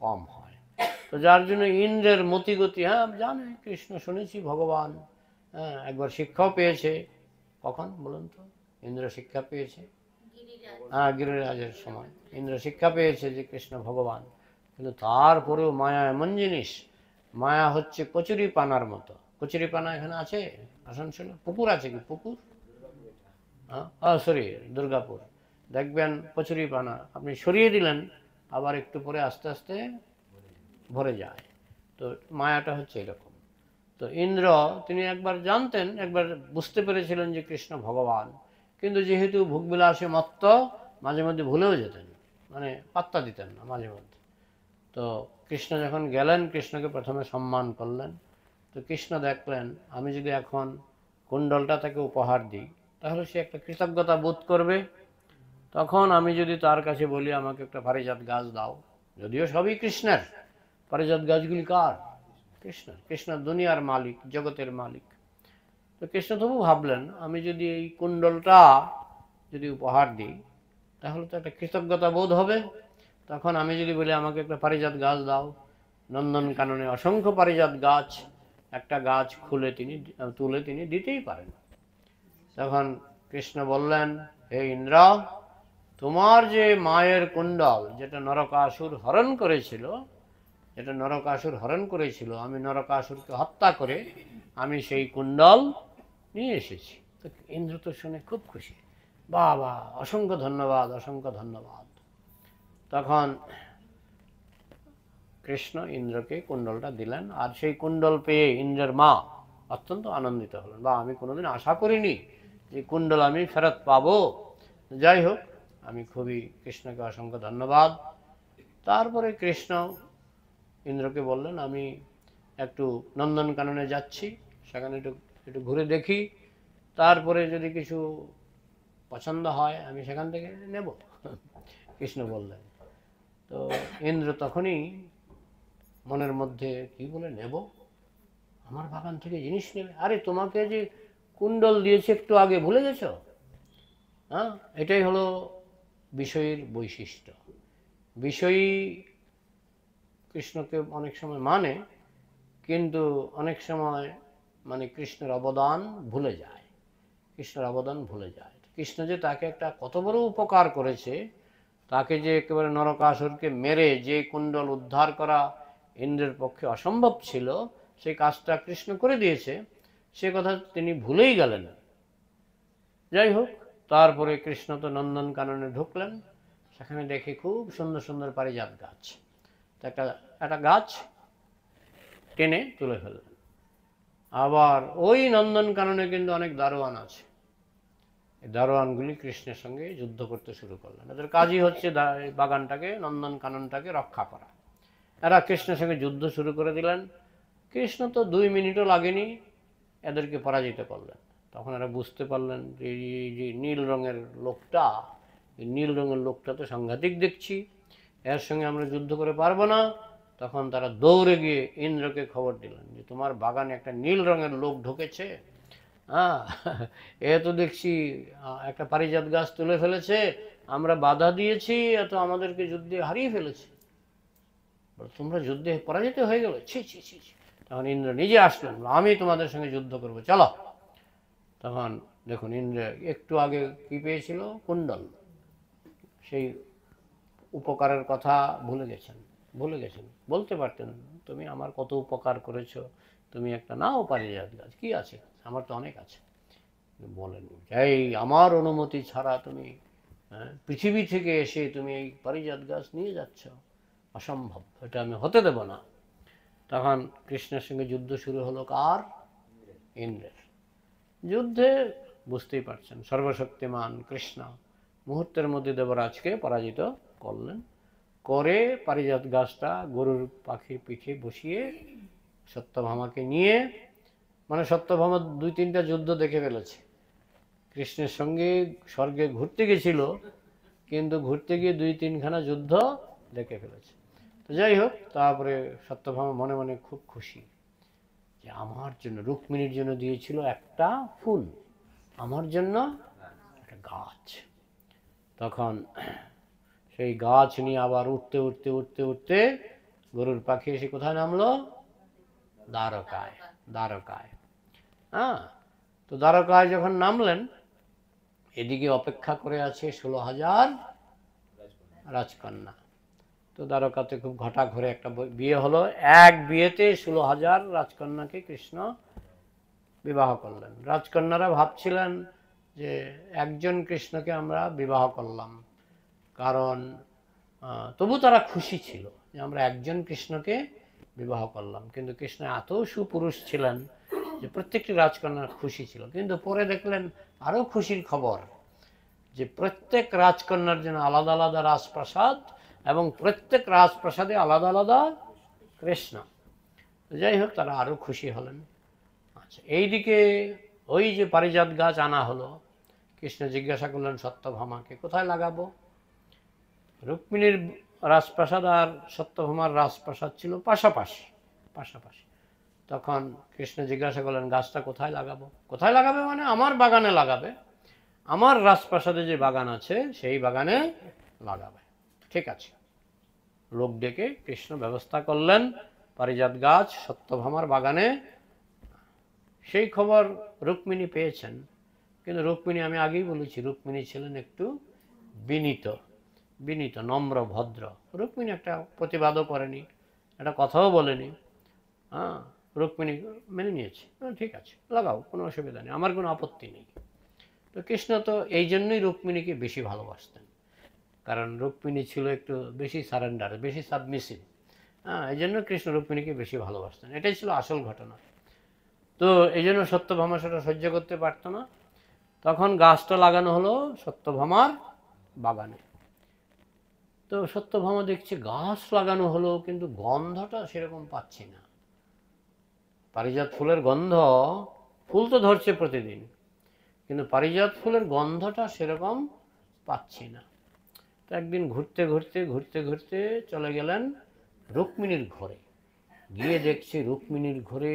কম হয়। তো যার জন্য ইন্দ্রের মতিগতি, হ্যাঁ জানে কৃষ্ণ, শুনেছি ভগবান, হ্যাঁ একবার শিক্ষাও পেয়েছে। কখন বলুন তো ইন্দ্র শিক্ষা পেয়েছে? হ্যাঁ, গিরিরাজের সময় ইন্দ্র শিক্ষা পেয়েছে যে কৃষ্ণ ভগবান। কিন্তু তারপরেও মায়া এমন জিনিস, মায়া হচ্ছে কচুরি পানার মতো। কচুরি পানা এখানে আছে আসানসোলে? পুকুর আছে কি? পুকুর, হ্যাঁ সরি, দুর্গাপুর। দেখবেন কচুরি পানা আপনি সরিয়ে দিলেন, আবার একটু পরে আস্তে আস্তে ভরে যায়। তো মায়াটা হচ্ছে এরকম। তো ইন্দ্র তিনি একবার জানতেন, একবার বুঝতে পেরেছিলেন যে কৃষ্ণ ভগবান, কিন্তু যেহেতু ভোগবিলাসে মত্ত মাঝে মধ্যে ভুলেও যেতেন, মানে পাত্তা দিতেন না মাঝে মধ্যে। তো কৃষ্ণ যখন গেলেন, কৃষ্ণকে প্রথমে সম্মান করলেন। তো কৃষ্ণ দেখলেন আমি যদি এখন কুণ্ডলটা তাকে উপহার দিই তাহলে সে একটা কৃতজ্ঞতা বোধ করবে। তখন আমি যদি তার কাছে বলি আমাকে একটা পারিজাত গাছ দাও, যদিও সবই কৃষ্ণের, পারিজাত গাছগুলি কার? কৃষ্ণের। কৃষ্ণ দুনিয়ার মালিক, জগতের মালিক। তো কৃষ্ণ তবু ভাবলেন আমি যদি এই কুণ্ডলটা যদি উপহার দিই তাহলে তো একটা কৃতজ্ঞতা বোধ হবে। তখন আমি যদি বলি আমাকে একটা পারিজাত গাছ দাও, নন্দনকাননে অসংখ্য পারিজাত গাছ, একটা গাছ তুলে তিনি দিতেই পারেন। তখন কৃষ্ণ বললেন, হে ইন্দ্র, তোমার যে মায়ের কুণ্ডল যেটা নরকাসুর হরণ করেছিল, আমি নরকাসুরকে হত্যা করে আমি সেই কুণ্ডল নিয়ে এসেছি। তো ইন্দ্র তো শুনে খুব খুশি, বাবা অসংখ্য ধন্যবাদ, অসংখ্য ধন্যবাদ। তখন কৃষ্ণ ইন্দ্রকে কুণ্ডলটা দিলেন, আর সেই কুণ্ডল পেয়ে ইন্দ্রের মা অত্যন্ত আনন্দিত হলেন, বা আমি কোনোদিন আশা করিনি যে কুণ্ডল আমি ফেরত পাবো। যাই হোক, আমি খুবই কৃষ্ণকে অসংখ্য ধন্যবাদ। তারপরে কৃষ্ণ ইন্দ্রকে বললেন আমি একটু নন্দনকাননে যাচ্ছি, সেখানে একটু ঘুরে দেখি, তারপরে যদি কিছু পছন্দ হয় আমি সেখান থেকে নেব। কৃষ্ণ বললেন। তো ইন্দ্র তখনই মনের মধ্যে কি বলে, নেব? আমার বাগান থেকে জিনিস নেবে? আরে তোমাকে যে কুণ্ডল দিয়েছে একটু আগে, ভুলে গেছ? হ্যাঁ, এটাই হলো বিষয়ীর বৈশিষ্ট্য। বিষয়ী কৃষ্ণকে অনেক সময় মানে, কিন্তু অনেক সময় মানে কৃষ্ণের অবদান ভুলে যায়, কৃষ্ণের অবদান ভুলে যায়। কৃষ্ণ যে তাকে একটা কত বড় উপকার করেছে, তাকে যে একেবারে নরকাসুরকে মেরে যে কুণ্ডল উদ্ধার করা ইন্দ্রের পক্ষে অসম্ভব ছিল, সেই কাজটা কৃষ্ণ করে দিয়েছে, সে কথা তিনি ভুলেই গেলেন। যাই হোক, তারপরে কৃষ্ণ তো নন্দনকাননে ঢুকলেন, সেখানে দেখে খুব সুন্দর সুন্দর পারিজাত গাছ, একটা একটা গাছ টেনে তুলে ফেললেন। আবার ওই নন্দনকাননে কিন্তু অনেক দারোয়ান আছে, এই দারোয়ানগুলি কৃষ্ণের সঙ্গে যুদ্ধ করতে শুরু করলেন। এদের কাজই হচ্ছে বাগানটাকে, নন্দনকাননটাকে রক্ষা করা। এরা কৃষ্ণের সঙ্গে যুদ্ধ শুরু করে দিলেন। কৃষ্ণ তো 2 মিনিটও লাগেনি এদেরকে পরাজিত করলেন। তখন এরা বুঝতে পারলেন যে এই যে নীল রঙের লোকটা, এই নীল রঙের লোকটা তো সাংঘাতিক দেখছি, এর সঙ্গে আমরা যুদ্ধ করে পারবো না। তখন তারা দৌড়ে গিয়ে ইন্দ্রকে খবর দিলেন যে তোমার বাগানে একটা নীল রঙের লোক ঢুকেছে। হ্যাঁ, এ তো দেখছি একটা পারিজাত গাছ তুলে ফেলেছে, আমরা বাধা দিয়েছি, এত আমাদেরকে যুদ্ধে হারিয়ে ফেলেছে, তোমরা যুদ্ধে পরাজিত হয়ে গেল, ছি ছি ছি। তখন ইন্দ্র নিজে আসলেন, আমি তোমাদের সঙ্গে যুদ্ধ করবো, চলো। তখন দেখুন, ইন্দ্র একটু আগে কি পেয়েছিল? কুণ্ডল। সেই উপকারের কথা ভুলে গেছেন, বলতে পারতেন তুমি আমার কত উপকার করেছো, তুমি একটা নাও পারিজাত গাছ, কি আছে, আমার তো অনেক আছে। বলেন, এই আমার অনুমতি ছাড়া তুমি পৃথিবী থেকে এসে তুমি এই পারিজাত গাছ নিয়ে যাচ্ছ, অসম্ভব, এটা আমি হতে দেব না। তখন কৃষ্ণের সঙ্গে যুদ্ধ শুরু হলো কার? ইন্দ্রের। যুদ্ধে বুঝতেই পারছেন সর্বশক্তিমান কৃষ্ণ মুহূর্তের মধ্যে দেবরাজকে পরাজিত করলেন, করে পারিজাত গাছটা গরুর পাখির পিঠে বসিয়ে সত্যভামাকে নিয়ে, মানে সত্যভামা 2-3টা যুদ্ধ দেখে ফেলেছে, কৃষ্ণের সঙ্গে স্বর্গে ঘুরতে গেছিল, কিন্তু ঘুরতে গিয়ে 2-3খানা যুদ্ধ দেখে ফেলেছে। তো যাই হোক, তারপরে সত্যভামা মনে মনে খুব খুশি যে আমার জন্য, রুক্মিণীর জন্য দিয়েছিল একটা ফুল, আমার জন্য একটা গাছ। তখন সেই গাছ নিয়ে আবার উঠতে উঠতে উঠতে উঠতে গরুর পাখি এসে কোথায় নামলো? দ্বারকায়। দ্বারকায়, হ্যাঁ। তো দ্বারকায় যখন নামলেন, এদিকে অপেক্ষা করে আছে 16,000 রাজকন্যা। তো দ্বারকাতে খুব ঘটা ঘরে একটা বিয়ে হলো, এক বিয়েতে 16,000 রাজকন্যাকে কৃষ্ণ বিবাহ করলেন। রাজকন্যারা ভাবছিলেন যে একজন কৃষ্ণকে আমরা বিবাহ করলাম, কারণ তবু তারা খুশি ছিল যে আমরা একজন কৃষ্ণকে বিবাহ করলাম, কিন্তু কৃষ্ণ এত সুপুরুষ ছিলেন যে প্রত্যেকটি রাজকন্যা খুশি ছিল। কিন্তু পরে দেখলেন আরো খুশির খবর, যে প্রত্যেক রাজকন্যার জন্য আলাদা আলাদা রাজপ্রাসাদ, এবং প্রত্যেক রাজপ্রাসাদে আলাদা আলাদা কৃষ্ণ। যাই হোক, তারা আরো খুশি হলেন। আচ্ছা, এইদিকে ওই যে পারিজাত গাছ আনা হলো, কৃষ্ণ জিজ্ঞাসা করলেন সত্যভামাকে কোথায় লাগাবো। রুক্মিণীর রাজপ্রাসাদ আর সত্যভামার রাজপ্রাসাদ ছিল পাশাপাশি পাশাপাশি। তখন কৃষ্ণ জিজ্ঞাসা করলেন গাছটা কোথায় লাগাবো? কোথায় লাগাবে মানে আমার বাগানে লাগাবে, আমার রাজপ্রাসাদে যে বাগান আছে সেই বাগানে লাগাবে। ঠিক আছে, লোক ডেকে কৃষ্ণ ব্যবস্থা করলেন পারিজাত গাছ সত্যভামার বাগানে। সেই খবর রুক্মিণী পেয়েছেন, কিন্তু রুক্মিণী, আমি আগেই বলেছি, রুক্মিণী ছিলেন একটু বিনীত, নম্র, ভদ্র। রুক্মিণী একটা প্রতিবাদও করেনি, একটা কথাও বলেনি। হ্যাঁ, রুক্মিণী মেনে নিয়েছে, ঠিক আছে লাগাও, কোনো অসুবিধা নেই, আমার কোনো আপত্তি নেই। তো কৃষ্ণ তো এই জন্যই রুক্মিণীকে বেশি ভালোবাসতেন, কারণ রুক্মিণী ছিল একটু বেশি সারেন্ডার, বেশি সাবমিসিভ। হ্যাঁ, এই জন্য কৃষ্ণ রুক্মিণীকে বেশি ভালোবাসতেন, এটাই ছিল আসল ঘটনা। তো এই জন্য সত্যভামা সেটা সহ্য করতে পারত না। তখন গাছটা লাগানো হলো সত্যভামার বাগানে। তো সত্যভামা দেখছে গাছ লাগানো হলো, কিন্তু গন্ধটা সেরকম পাচ্ছি না। পারিজাত ফুলের গন্ধ, ফুল তো ধরছে প্রতিদিন, কিন্তু পারিজাত ফুলের গন্ধটা সেরকম পাচ্ছি না। তো একদিন ঘুরতে ঘুরতে ঘুরতে ঘুরতে চলে গেলেন রুক্মিণীর ঘরে, গিয়ে দেখছে রুক্মিণীর ঘরে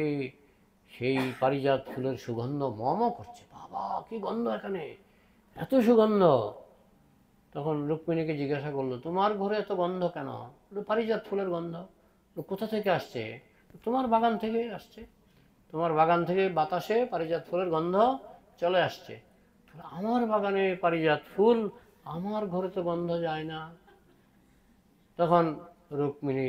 সেই পারিজাত ফুলের সুগন্ধ মম করছে। বাবা কি গন্ধ এখানে, এত সুগন্ধ। তখন রুক্মিণীকে জিজ্ঞাসা করলো, তোমার ঘরে এত গন্ধ কেন? পারিজাত ফুলের গন্ধ। কোথা থেকে আসছে? তোমার বাগান থেকে আসছে, তোমার বাগান থেকে বাতাসে পারিজাত ফুলের গন্ধ চলে আসছে। আমার বাগানে পারিজাত ফুল, আমার ঘরে তো গন্ধ যায় না। তখন রুক্মিণী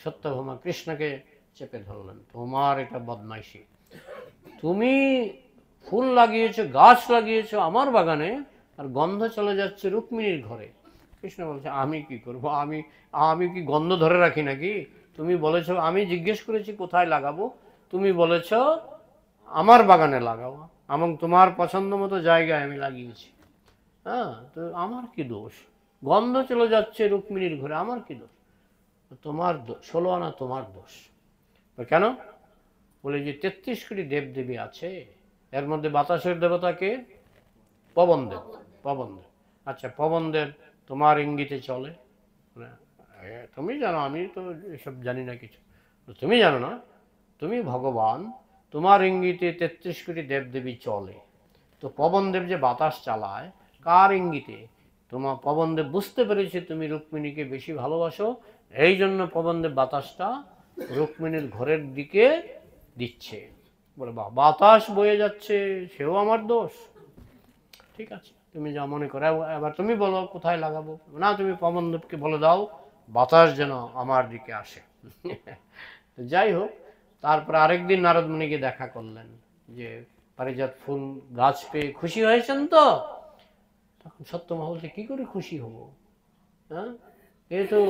সত্যভামা কৃষ্ণকে চেপে ধরলেন, তোমার এটা বদমাইশি, তুমি ফুল লাগিয়েছো, গাছ লাগিয়েছো আমার বাগানে, আর গন্ধ চলে যাচ্ছে রুক্মিণীর ঘরে। কৃষ্ণ বলছে, আমি কি করব, আমি আমি কি গন্ধ ধরে রাখি নাকি? তুমি বলেছো, আমি জিজ্ঞেস করেছি কোথায় লাগাবো, তুমি বলেছ আমার বাগানে লাগাবো, এবং তোমার পছন্দ মতো জায়গায় আমি লাগিয়েছি। হ্যাঁ, তো আমার কি দোষ? গন্ধ চলে যাচ্ছে রুক্মিণীর ঘরে, আমার কি দোষ? তোমার 16 আনা তোমার দোষ। কেন? বলে যে 33 কোটি দেবদেবী আছে, এর মধ্যে বাতাসের দেবতাকে পবনদেব। পবনদেব, আচ্ছা পবনদেব তোমার ইঙ্গিতে চলে? তুমি জানো, আমি তো এসব জানি না কিছু। তুমি জানো না, তুমি ভগবান, তোমার ইঙ্গিতে 33 কোটি দেবদেবী চলে। তো পবনদেব যে বাতাস চালায় কার ইঙ্গিতে? তোমার পবনদেব বুঝতে পেরেছে তুমি রুক্মিণীকে বেশি ভালোবাসো, এই জন্য পবনদেব বাতাসটা রুক্মিণীর ঘরের দিকে দিচ্ছে। বলে বাতাস বয়ে যাচ্ছে, সেও আমার দোষ? ঠিক আছে, তুমি যা মনে করো, এবার তুমি বলো কোথায় লাগাবো। না, তুমি পবনদেবকে বলে দাও বাতাস যেন আমার দিকে আসে। যাই হোক, তারপর আরেকদিন নারদ মুনিকে দেখা করলেন, যে পারিজাত ফুল গাছ পেয়ে খুশি হয়েছেন তো? তখন সত্যভামা বলছে, কি করে খুশি হব? হ্যাঁ, এ তো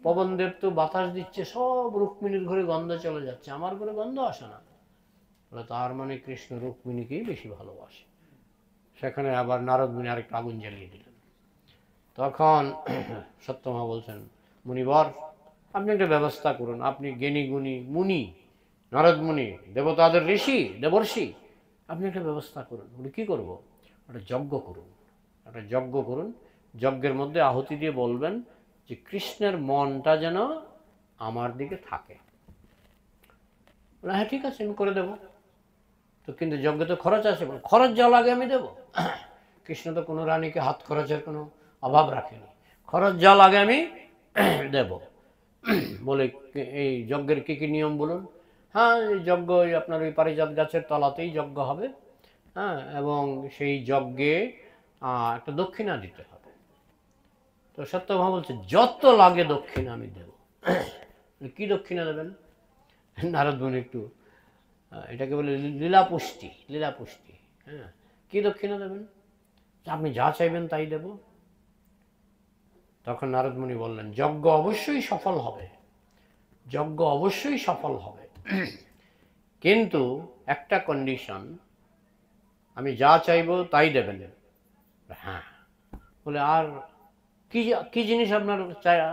পবনদেব তো বাতাস দিচ্ছে, সব রুক্মিণীর ঘরে গন্ধ চলে যাচ্ছে, আমার ঘরে গন্ধ আসে না। তার মানে কৃষ্ণ রুক্মিণীকেই বেশি ভালোবাসে। সেখানে আবার নারদ মুনি আরেকটা আগুন জ্বালিয়ে দিলেন। তখন সত্যভামা বলছেন, মুনিবর আপনি একটা ব্যবস্থা করুন, আপনি জ্ঞানী গুণী মুনি, নারদ মুনি, দেবতাদের ঋষি দেবর্ষি, আপনি একটা ব্যবস্থা করুন। বলি কি করবো? একটা যজ্ঞ করুন, একটা যজ্ঞ করুন। যজ্ঞের মধ্যে আহুতি দিয়ে বলবেন যে কৃষ্ণের মনটা যেন আমার দিকে থাকে। হ্যাঁ ঠিক আছে, আমি করে দেবো। তো কিন্তু যজ্ঞে তো খরচ আছে, খরচ যা লাগে আমি দেবো। কৃষ্ণ তো কোনো রানীকে হাত খরচের কোনো অভাব রাখেনি, খরচ যা লাগে আমি দেব। বলে এই যজ্ঞের কি কি নিয়ম বলুন? হ্যাঁ, যজ্ঞ আপনার ওই পারিজাত গাছের তলাতেই যজ্ঞ হবে। হ্যাঁ, এবং সেই যজ্ঞে একটা দক্ষিণা দিতে হবে। তো সত্যভামা বলছে, যত লাগে দক্ষিণা আমি দেব। কি দক্ষিণা দেবেন? নারদ মুনি একটু এটাকে বলে লীলাপুষ্টি, লীলাপুষ্টি। হ্যাঁ, কি দক্ষিণা দেবেন? আপনি যা চাইবেন তাই দেব। তখন নারদ মুনি বললেন, যজ্ঞ অবশ্যই সফল হবে, যজ্ঞ অবশ্যই সফল হবে, কিন্তু একটা কন্ডিশন, আমি যা চাইবো তাই দেবেন। হ্যাঁ, বলে আর কি কি জিনিস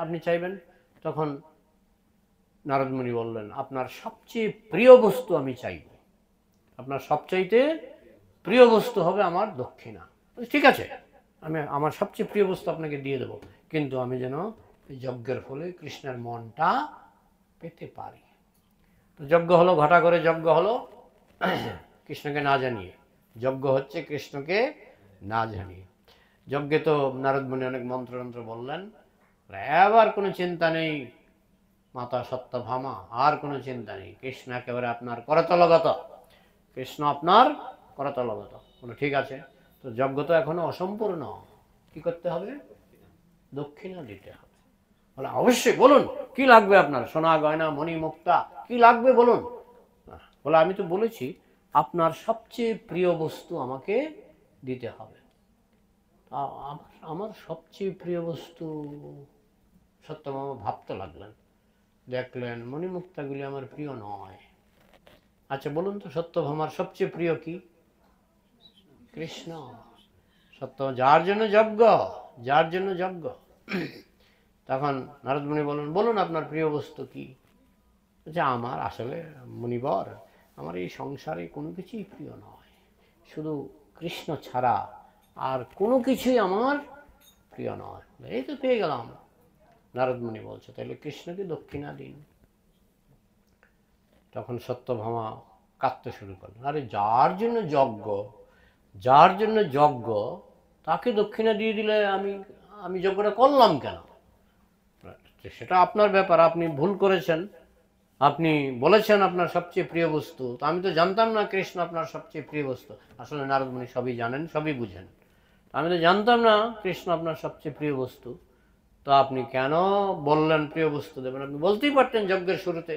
আপনি চাইবেন? তখন নারদ মুনি বললেন, আপনার সবচেয়ে প্রিয় বস্তু আমি চাইব, আপনার সবচাইতে প্রিয় বস্তু হবে আমার দক্ষিণা। ঠিক আছে, আমি আমার সবচেয়ে প্রিয় বস্তু আপনাকে দিয়ে দেবো, কিন্তু আমি যেন যজ্ঞের ফলে কৃষ্ণের মনটা পেতে পারি। তো যজ্ঞ হলো, ঘটা করে যজ্ঞ হলো কৃষ্ণকে না জানিয়ে। যজ্ঞ হচ্ছে কৃষ্ণকে না জানিয়ে। যজ্ঞে তো নারদ মুনি অনেক মন্ত্রতন্ত্র বললেন। এবার কোনো চিন্তা নেই মাতা সত্যভামা, আর কোনো চিন্তা নেই, কৃষ্ণ একেবারে আপনার করতলগত, কৃষ্ণ আপনার করতলগত। বলো ঠিক আছে, তো যজ্ঞ তো এখনো অসম্পূর্ণ, কি করতে হবে? দক্ষিণা দিতে হবে। বলে অবশ্যই, বলুন কি লাগবে আপনার, সোনা গয়না মণি মুক্তা কি লাগবে বলুন। বলে আমি তো বলেছি আপনার সবচেয়ে প্রিয় বস্তু আমাকে দিতে হবে। আমার সবচেয়ে প্রিয় বস্তু? সত্যভামা ভাবতে লাগলেন, দেখলেন মণিমুক্তাগুলি আমার প্রিয় নয়। আচ্ছা বলুন তো সত্যভামার সবচেয়ে প্রিয় কি? কৃষ্ণ। সত্য, যার জন্য যজ্ঞ, যার জন্য যজ্ঞ। তখন নারদ মুনি বলুন, বলুন আপনার প্রিয় বস্তু কি? যে আমার আসলে মুনিবর, আমার এই সংসারে কোনো কিছুই প্রিয় নয়, শুধু কৃষ্ণ ছাড়া আর কোনো কিছুই আমার প্রিয় নয়। এই তো পেয়ে গেলাম। নারদ মুনি বলছে, তাহলে কৃষ্ণকে দক্ষিণা দিন। তখন সত্যভামা কাঁদতে শুরু করলেন। আরে যার জন্য যজ্ঞ তাকে দক্ষিণা দিয়ে দিলে আমি আমি যজ্ঞটা করলাম কেন? সেটা আপনার ব্যাপার, আপনি ভুল করেছেন, আপনি বলেছেন আপনার সবচেয়ে প্রিয় বস্তু, তো আমি তো জানতাম না কৃষ্ণ আপনার সবচেয়ে প্রিয় বস্তু। আসলে নারদ মুনি সবই জানেন, সবই বুঝেন। আমি তো জানতাম না কৃষ্ণ আপনার সবচেয়ে প্রিয় বস্তু, তো আপনি কেন বললেন প্রিয় বস্তু দেবেন? আপনি বলতেই পারতেন যজ্ঞের শুরুতে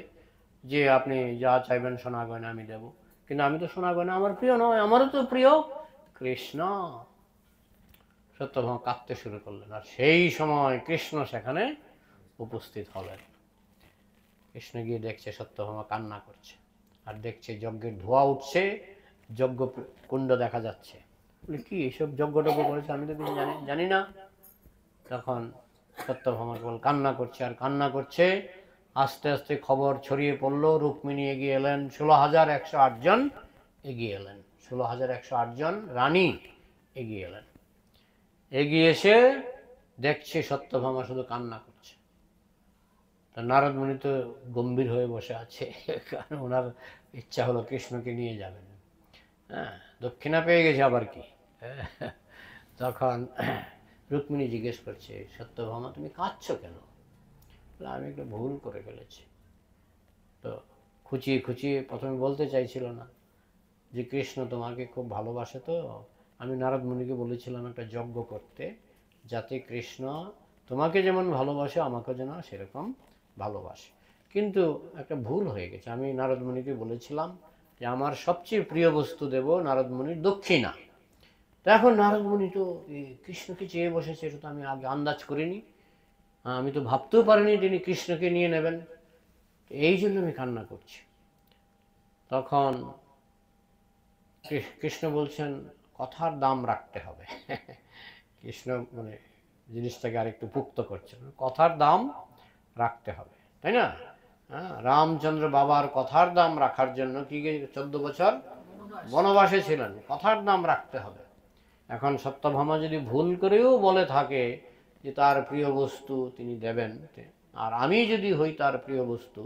যে আপনি যা চাইবেন সোনা গয়না আমি দেব, কিন্তু আমি তো সোনা গয়না আমার প্রিয় নয়, আমারও তো প্রিয় কৃষ্ণ। সত্যভামা কাঁদতে শুরু করলেন, আর সেই সময় কৃষ্ণ সেখানে উপস্থিত হলেন। কৃষ্ণ গিয়ে দেখছে সত্যভামা কান্না করছে, আর দেখছে যজ্ঞের ধোঁয়া উঠছে, যজ্ঞ কুণ্ড দেখা যাচ্ছে। বলে কি এইসব যজ্ঞ টজ্ঞ করেছে, আমি তো কিছু জানি না। তখন সত্যভামা কেবল কান্না করছে আর কান্না করছে। আস্তে আস্তে খবর ছড়িয়ে পড়লো, রুক্মিণী এগিয়ে এলেন, 16,108 জন এগিয়ে এলেন, 16,108 জন রানী এগিয়ে এলেন। এগিয়ে এসে দেখছে সত্যভামা শুধু কান্না করছে। তা নারদ মুনি তো গম্ভীর হয়ে বসে আছে, কারণ ওনার ইচ্ছা হলো কৃষ্ণকে নিয়ে যাবেন। হ্যাঁ, দক্ষিণা পেয়ে গেছে আবার কি। তখন রুক্মিণী জিজ্ঞেস করছে, সত্যভামা তুমি কাঁদছো কেন? আমি একটা ভুল করে ফেলেছি। তো খুঁচিয়ে খুঁচিয়ে প্রথমে বলতে চাইছিল না যে কৃষ্ণ তোমাকে খুব ভালোবাসে, তো আমি নারদ মুনিকে বলেছিলাম একটা যজ্ঞ করতে, যাতে কৃষ্ণ তোমাকে যেমন ভালোবাসে আমাকে যেন সেরকম ভালোবাসে। কিন্তু একটা ভুল হয়ে গেছে, আমি নারদ মুনিকে বলেছিলাম যে আমার সবচেয়ে প্রিয় বস্তু দেব নারদ মুনির দক্ষিণা। তো এখন নারদ মুনি তো কৃষ্ণকে চেয়ে বসেছে, এটা তো আমি আগে আন্দাজ করিনি, আমি তো ভাবতেও পারিনি তিনি কৃষ্ণকে নিয়ে নেবেন, এই জন্য আমি কান্না করছি। তখন কৃষ্ণ বলছেন কথার দাম রাখতে হবে। কৃষ্ণ মানে জিনিসটাকে আরেকটু পুক্ত করছেন, কথার দাম রাখতে হবে, তাই না? হ্যাঁ, রামচন্দ্র বাবার কথার দাম রাখার জন্য কি 14 বছর বনবাসে ছিলেন, কথার দাম রাখতে হবে। এখন সত্যভামা যদি ভুল করেও বলে থাকে যে তার প্রিয় বস্তু তিনি দেবেন, আর আমি যদি হই তার প্রিয় বস্তু,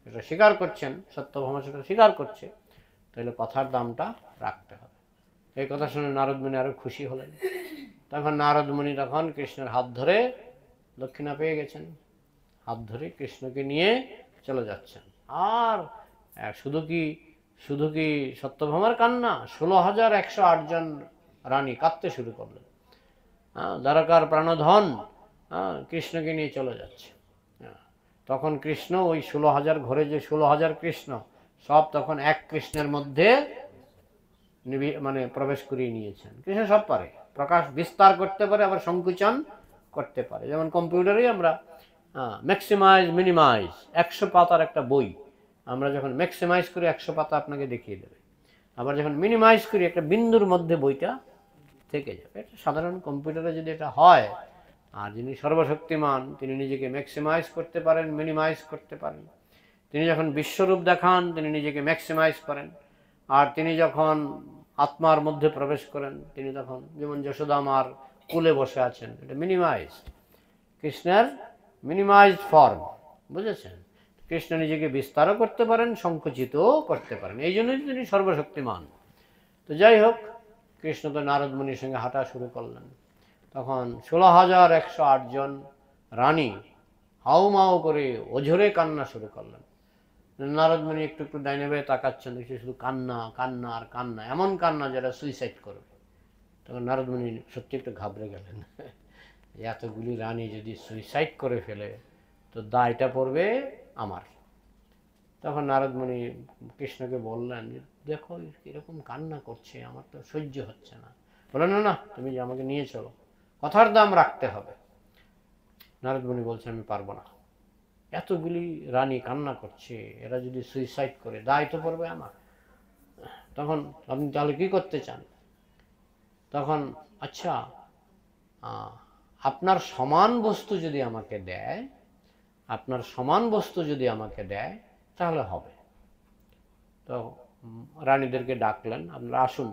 এটা স্বীকার করছেন, সত্যভামা সেটা স্বীকার করছে, তাহলে কথার দামটা রাখতে হবে। এই কথা শুনে নারদ মুনি আরো খুশি হলেন। তখন নারদ মুনি তখন কৃষ্ণের হাত ধরে, দক্ষিণা পেয়ে গেছেন, হাত ধরে কৃষ্ণকে নিয়ে চলে যাচ্ছেন। আর শুধু কি সত্যভামার কান্না, 16,108 জন রানী কাঁদতে শুরু করলেন। দ্বারকার প্রাণধন কৃষ্ণকে নিয়ে চলে যাচ্ছে। তখন কৃষ্ণ ওই 16,000 ঘরে যে 16,000 কৃষ্ণ সব তখন এক কৃষ্ণের মধ্যে মানে প্রবেশ করিয়ে নিয়েছেন। কৃষ্ণ সব পারে, প্রকাশ বিস্তার করতে পারে, আবার সংকুচন করতে পারে। যেমন কম্পিউটারেই আমরা ম্যাক্সিমাইজ মিনিমাইজ, 100 পাতার একটা বই আমরা যখন ম্যাক্সিমাইজ করি 100 পাতা আপনাকে দেখিয়ে দেবে, আবার যখন মিনিমাইজ করি একটা বিন্দুর মধ্যে বইটা থেকে যাবে। এটা সাধারণ কম্পিউটারে যদি এটা হয়, আর যিনি সর্বশক্তিমান তিনি নিজেকে ম্যাক্সিমাইজ করতে পারেন, মিনিমাইজ করতে পারেন। তিনি যখন বিশ্বরূপ দেখান তিনি নিজেকে ম্যাক্সিমাইজ করেন, আর তিনি যখন আত্মার মধ্যে প্রবেশ করেন তিনি তখন যেমন যশোদা মার কুলে বসে আছেন, এটা মিনিমাইজড, কৃষ্ণের মিনিমাইজড ফর্ম, বুঝেছেন? কৃষ্ণ নিজেকে বিস্তারও করতে পারেন, সংকুচিতও করতে পারেন, এই জন্যই তিনি সর্বশক্তিমান। তো যাই হোক, কৃষ্ণ তো নারদ মুনির সঙ্গে হাঁটা শুরু করলেন। তখন 16,108 জন রানী হাউমাউ করে অঝরে কান্না শুরু করলেন। নারদ মুনি একটু একটু ডাইনে বাঁয়ে তাকাচ্ছেন, দেখছি শুধু কান্না কান্না আর কান্না, এমন কান্না যারা সুইসাইড করবে। তখন নারদ মুনি সত্যি একটু ঘাবড়ে গেলেন, এতগুলি রানী যদি সুইসাইড করে ফেলে তো দায়টা পড়বে আমার। তখন নারদ মুনি কৃষ্ণকে বললেন, দেখো এরকম কান্না করছে, আমার তো সহ্য হচ্ছে না। বললেন না না, তুমি আমাকে নিয়ে চলো, কথার দাম রাখতে হবে। নারদ মুনি বলছে আমি পারবো না, এতগুলি রানী কান্না করছে, এরা যদি সুইসাইড করে দায় তো পড়বে আমার। তখন আপনি তাহলে কি করতে চান? তখন আচ্ছা, আপনার সমান বস্তু যদি আমাকে দেয়, আপনার সমান বস্তু যদি আমাকে দেয় তাহলে হবে। তো রানীদেরকে ডাকলেন, আপনারা আসুন,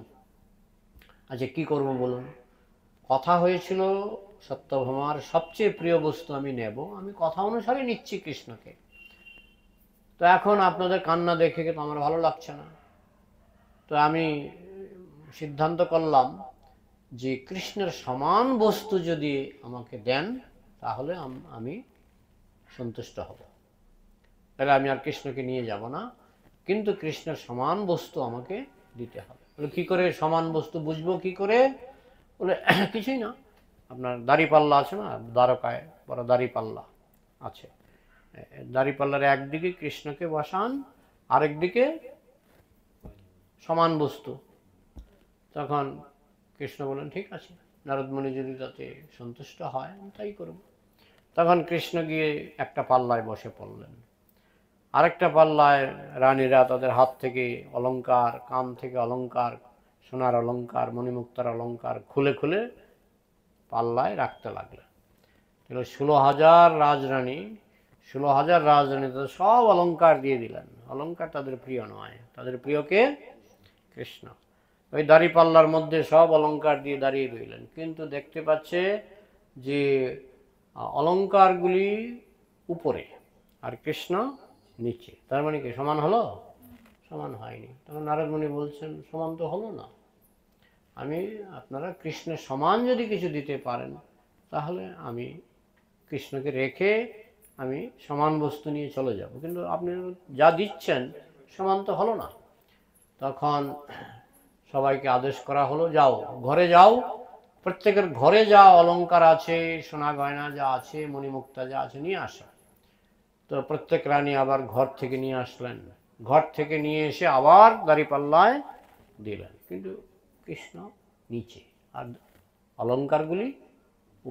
আচ্ছা কি করব বলুন। কথা হয়েছিল সত্যভামার সবচেয়ে প্রিয় বস্তু আমি নেব, আমি কথা অনুসারে নিচ্ছি কৃষ্ণকে। তো এখন আপনাদের কান্না দেখে কিন্তু আমার ভালো লাগছে না। তো আমি সিদ্ধান্ত করলাম যে কৃষ্ণের সমান বস্তু যদি আমাকে দেন তাহলে আমি সন্তুষ্ট হব। তাহলে আমি আর কৃষ্ণকে নিয়ে যাব না, কিন্তু কৃষ্ণের সমান বস্তু আমাকে দিতে হবে। কি করে সমান বস্তু বুঝবো কি করে? বলে কিছুই না, আপনার দাড়িপাল্লা আছে না, দ্বারকায় বড় দাড়িপাল্লা আছে, দাড়িপাল্লার একদিকে কৃষ্ণকে বসান, আরেকদিকে সমান বস্তু। তখন কৃষ্ণ বলেন ঠিক আছে, নারদমুনি যদি তাতে সন্তুষ্ট হয় আমি তাই করব। তখন কৃষ্ণ গিয়ে একটা পাল্লায় বসে পড়লেন, আরেকটা পাল্লায় রানীরা তাদের হাত থেকে অলংকার, কান থেকে অলংকার, সোনার অলংকার, মণিমুক্তার অলংকার খুলে খুলে পাল্লায় রাখতে লাগলেন। 16,000 রাজরানী, 16,000 রাজরানী তাদের সব অলংকার দিয়ে দিলেন। অলংকার তাদের প্রিয় নয়, তাদের প্রিয়কে কৃষ্ণ। ওই দাড়িপাল্লার মধ্যে সব অলংকার দিয়ে দাঁড়িয়ে রইলেন, কিন্তু দেখতে পাচ্ছে যে অলংকারগুলি উপরে আর কৃষ্ণ নিচে। তার মানে কি সমান হলো? সমান হয়নি। তখন নারদমুনি বলছেন সমান তো হলো না, আপনারা কৃষ্ণের সমান যদি কিছু দিতে পারেন তাহলে আমি কৃষ্ণকে রেখে আমি সমান বস্তু নিয়ে চলে যাব, কিন্তু আপনি যা দিচ্ছেন সমান তো হলো না। তখন সবাইকে আদেশ করা হলো, যাও ঘরে যাও, প্রত্যেকের ঘরে যা অলংকার আছে, সোনা গয়না যা আছে, মণিমুক্তা যা আছে নিয়ে আসা। তো প্রত্যেক রানী আবার ঘর থেকে নিয়ে আসলেন, ঘর থেকে নিয়ে এসে আবার দাড়িপাল্লায় দিলেন, কিন্তু কৃষ্ণ নিচে আর অলংকারগুলি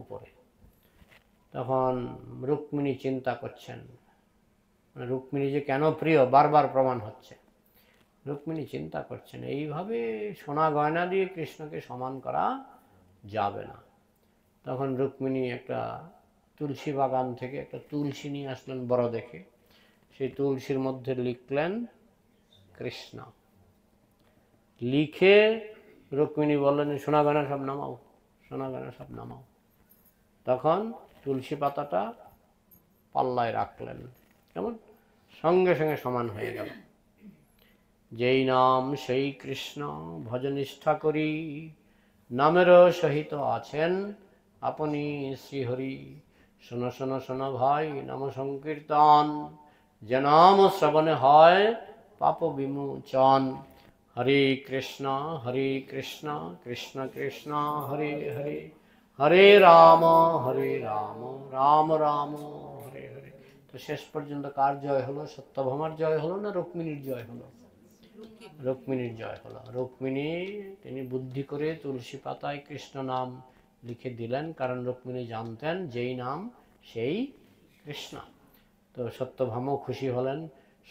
উপরে। তখন রুক্মিণী চিন্তা করছেন, রুক্মিণী যে কেন প্রিয় বারবার প্রমাণ হচ্ছে। রুক্মিণী চিন্তা করছেন এইভাবে সোনা গয়না দিয়ে কৃষ্ণকে সমান করা যাবে না। তখন রুক্মিণী একটা তুলসী বাগান থেকে একটা তুলসী নিয়ে আসলেন বড় দেখে, সেই তুলসীর মধ্যে লিখলেন কৃষ্ণ। লিখে রুক্মিণী বললেন সোনা গয়না সব নামাও, সোনা গয়না সব নামাও। তখন তুলসী পাতাটা পাল্লায় রাখলেন, কেমন সঙ্গে সঙ্গে সমান হয়ে গেল। যেই নাম সেই কৃষ্ণ ভজনিষ্ঠা করি, নামেরও সহিত আছেন আপনি শ্রীহরি। শোনো শোনো শোনো ভাই নাম সংকীর্তন, যে নাম শ্রবণে হয় পাপ বিমোচন। হরে কৃষ্ণ কৃষ্ণ কৃষ্ণ হরে হরে, হরে রাম রাম রাম হরে হরে। তো শেষ পর্যন্ত কার জয় হলো? সত্যভামার জয় হলো না রুক্মিণীর জয় হলো? রুক্মিণীর জয় হলো। রুক্মিণী তিনি বুদ্ধি করে তুলসী পাতায় কৃষ্ণ নাম লিখে দিলেন, কারণ রুক্মিণী জানতেন যেই নাম সেই কৃষ্ণ। তো সত্যভামাও খুশি হলেন,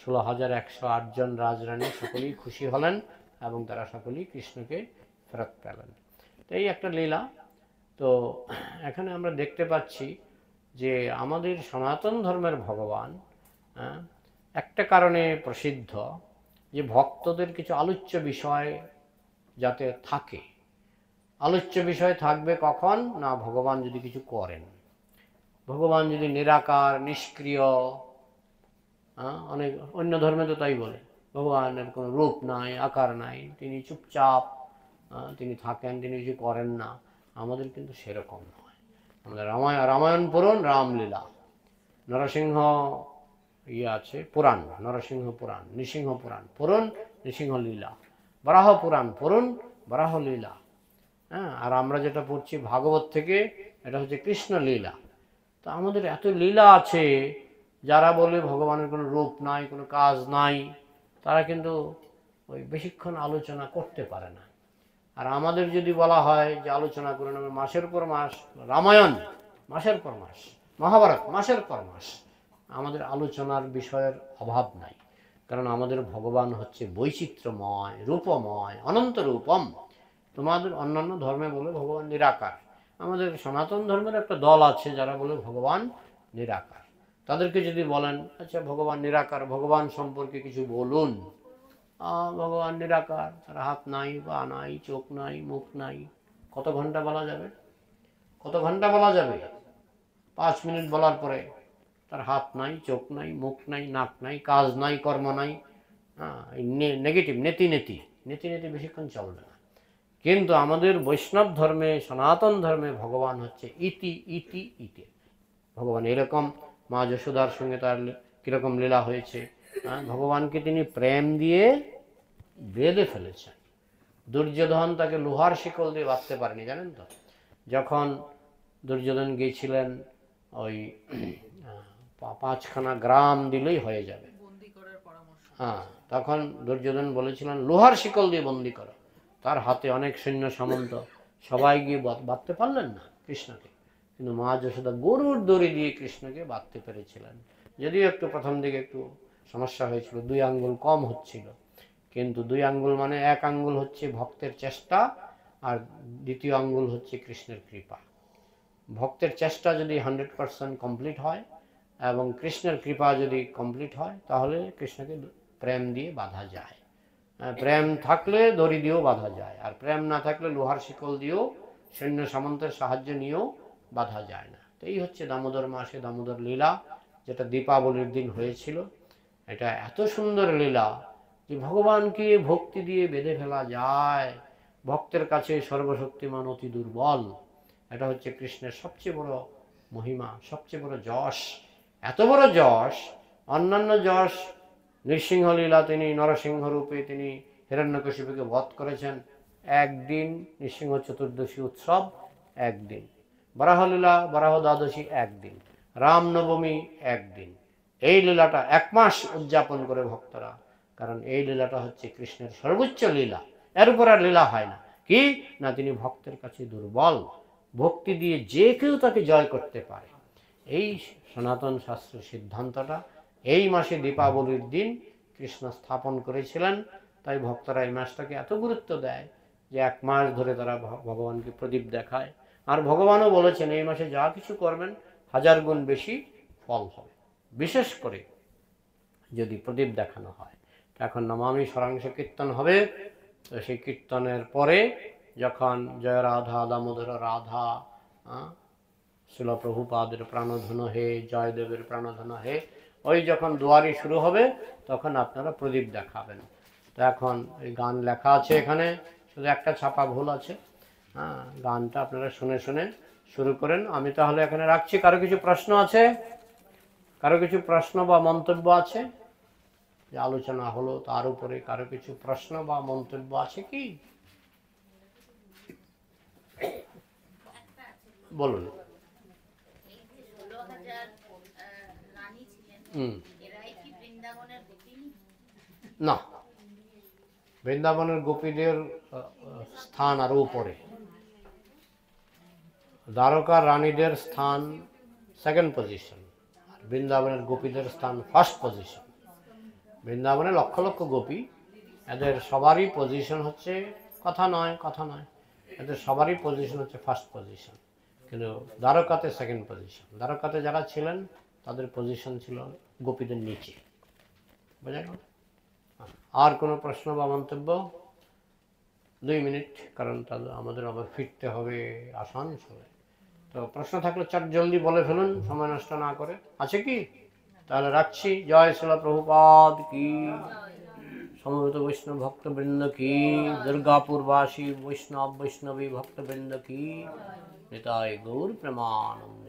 16,108 জন রাজরানী সকলেই খুশি হলেন এবং তারা সকলেই কৃষ্ণকে ফেরত পেলেন। তো এই একটা লীলা। তো এখানে আমরা দেখতে পাচ্ছি যে আমাদের সনাতন ধর্মের ভগবান একটা কারণে প্রসিদ্ধ, যে ভক্তদের কিছু আলোচ্য বিষয় যাতে থাকে। আলোচ্য বিষয় থাকবে কখন না, ভগবান যদি কিছু করেন, ভগবান যদি নিরাকার নিষ্ক্রিয়, অনেক অন্য ধর্মে তো তাই বলে ভগবানের কোনো রূপ নাই, আকার নাই, তিনি চুপচাপ তিনি থাকেন, তিনি কিছু করেন না। আমাদের কিন্তু সেরকম নয়। আমাদের রামায়ণ পড়ুন, রামলীলা, নরসিংহ আছে পুরাণ, নরসিংহ পুরাণ, নৃসিংহ পুরাণ পড়ুন, নৃসিংহ লীলা, বরাহ পুরাণ পড়ুন, বরাহ লীলা। আর আমরা যেটা পড়ছি ভাগবত থেকে, এটা হচ্ছে কৃষ্ণ লীলা। তো আমাদের এত লীলা আছে, যারা বলে ভগবানের কোনো রূপ নাই, কোনো কাজ নাই, তারা কিন্তু ওই বেশিক্ষণ আলোচনা করতে পারে না। আর আমাদের যদি বলা হয় যে আলোচনা করুন, আমরা মাসের পর মাস, রামায়ণ মাসের পর মাস, মহাভারত মাসের পর মাস, আমাদের আলোচনার বিষয়ের অভাব নাই। কারণ আমাদের ভগবান হচ্ছে বৈচিত্র্যময়, রূপময়, অনন্ত রূপম। তোমাদের অন্যান্য ধর্মে বলে ভগবান নিরাকার, আমাদের সনাতন ধর্মের একটা দল আছে যারা বলে ভগবান নিরাকার। তাদেরকে যদি বলেন আচ্ছা ভগবান নিরাকার, ভগবান সম্পর্কে কিছু বলুন, ভগবান নিরাকার, তার হাত নাই, পা নাই, চোখ নাই, মুখ নাই, কত ঘন্টা বলা যাবে? কত ঘন্টা বলা যাবে? 5 মিনিট বলার পরে তার হাত নাই, চোখ নাই, মুখ নাই, নাক নাই, কাজ নাই, কর্ম নাই, হ্যাঁ, নেগেটিভ, নেতি নেতি নেতি নেতি বেশিক্ষণ চলবে না। কিন্তু আমাদের বৈষ্ণব ধর্মে, সনাতন ধর্মে ভগবান হচ্ছে ইতি ইতি ইতি। ভগবান এরকম, মা যশোদার সঙ্গে তার কীরকম লীলা হয়েছে, হ্যাঁ, ভগবানকে তিনি প্রেম দিয়ে বেঁধে ফেলেছেন। দুর্যোধন তাকে লোহার শিকল দিয়ে বাঁধতে পারেনি, জানেন তো। যখন দুর্যোধন গিয়েছিলেন ওই 5খানা গ্রাম দিলেই হয়ে যাবে, হ্যাঁ, তখন দুর্যোধন বলেছিলেন লোহার শিকল দিয়ে বন্দি করো। তার হাতে অনেক সৈন্য সামন্ত, সবাই গিয়ে বাঁধতে পারলেন না কৃষ্ণকে, কিন্তু মা যশোদা গরুর দড়ি দিয়ে কৃষ্ণকে বাঁধতে পেরেছিলেন। যদিও একটু প্রথম দিকে একটু সমস্যা হয়েছিল, 2 আঙ্গুল কম হচ্ছিল, কিন্তু 2 আঙ্গুল মানে 1 আঙ্গুল হচ্ছে ভক্তের চেষ্টা, আর 2য় আঙ্গুল হচ্ছে কৃষ্ণের কৃপা। ভক্তের চেষ্টা যদি 100% কমপ্লিট হয় এবং কৃষ্ণের কৃপা যদি কমপ্লিট হয়, তাহলে কৃষ্ণকে প্রেম দিয়ে বাঁধা যায়। প্রেম থাকলে দড়ি দিয়েও বাঁধা যায়, আর প্রেম না থাকলে লোহার শিকল দিয়েও, সৈন্য সামন্তের সাহায্য নিয়েও বাঁধা যায় না। তো এই হচ্ছে দামোদর মাসে দামোদর লীলা, যেটা দীপাবলির দিন হয়েছিল। এটা এত সুন্দর লীলা যে ভগবানকে ভক্তি দিয়ে বেঁধে ফেলা যায়। ভক্তের কাছে সর্বশক্তিমান অতি দুর্বল, এটা হচ্ছে কৃষ্ণের সবচেয়ে বড় মহিমা, সবচেয়ে বড় যশ। এত বড় যশ, অন্যান্য যশ, নৃসিংহ লীলা তিনি নরসিংহ রূপে তিনি হিরণ্যকশিপুকে বধ করেছেন একদিন, নৃসিংহ চতুর্দশী উৎসব একদিন, বরাহলীলা বরাহ দ্বাদশী একদিন, রামনবমী একদিন। এই লীলাটা 1 মাস উদযাপন করে ভক্তরা, কারণ এই লীলাটা হচ্ছে কৃষ্ণের সর্বোচ্চ লীলা। এর উপর আর লীলা হয় না। কি না, তিনি ভক্তের কাছে দুর্বল, ভক্তি দিয়ে যে কেউ তাকে জয় করতে পারে। এই সনাতন শাস্ত্রের সিদ্ধান্তটা এই মাসে দীপাবলির দিন কৃষ্ণ স্থাপন করেছিলেন। তাই ভক্তরা এই মাসটাকে এত গুরুত্ব দেয় যে 1 মাস ধরে তারা ভগবানকে প্রদীপ দেখায়। আর ভগবানও বলেছেন এই মাসে যা কিছু করবেন 1000 গুণ বেশি ফল হবে, বিশেষ করে যদি প্রদীপ দেখানো হয়। এখন নমামি সরাংশ কীর্তন হবে, তো সেই কীর্তনের পরে যখন জয় রাধা দামোদর রাধা, শিল প্রভুপাদের প্রাণধন হে, জয়দেবের প্রাণধন হে, ওই যখন দুয়ারি শুরু হবে তখন আপনারা প্রদীপ দেখাবেন। তো এখন এই গান লেখা আছে এখানে, শুধু একটা ছাপা ভুল আছে। হ্যাঁ, গানটা আপনারা শুনে শুনে শুরু করেন। আমি তাহলে এখানে রাখছি। কারো কিছু প্রশ্ন আছে? কারো কিছু প্রশ্ন বা মন্তব্য আছে? যে আলোচনা হলো তার উপরে কারো কিছু প্রশ্ন বা মন্তব্য আছে কি? বলুন। না, বৃন্দাবনের গোপীদের স্থান আরো উপরে, দ্বারকার রানীদের স্থান 2nd পজিশন, আর বৃন্দাবনের গোপীদের স্থান 1st পজিশন। বৃন্দাবনে লক্ষ লক্ষ গোপী, এদের সবারই পজিশন হচ্ছে, কথা নয় এদের সবারই পজিশন হচ্ছে 1st পজিশন, কিন্তু দ্বারকাতে 2nd পজিশন। দ্বারকাতে যারা ছিলেন তাদের পজিশন ছিল গোপীদের নিচে। বোঝা গেল? আর কোনো প্রশ্ন বা মন্তব্য? 2 মিনিট, কারণ তাদের আমাদের আবার ফিরতে হবে আসানসোলে। তো প্রশ্ন থাকলে চট জলদি বলে ফেলুন, সময় নষ্ট না করে। আছে কি? তাহলে রাখছি। জয় শিল প্রভুপাদ কি, সমবেত বৈষ্ণব ভক্তবৃন্দ কি, দুর্গাপুরবাসী বৈষ্ণব বৈষ্ণবী ভক্তবৃন্দ কি, নিতাই গৌর প্রেমানন্দে।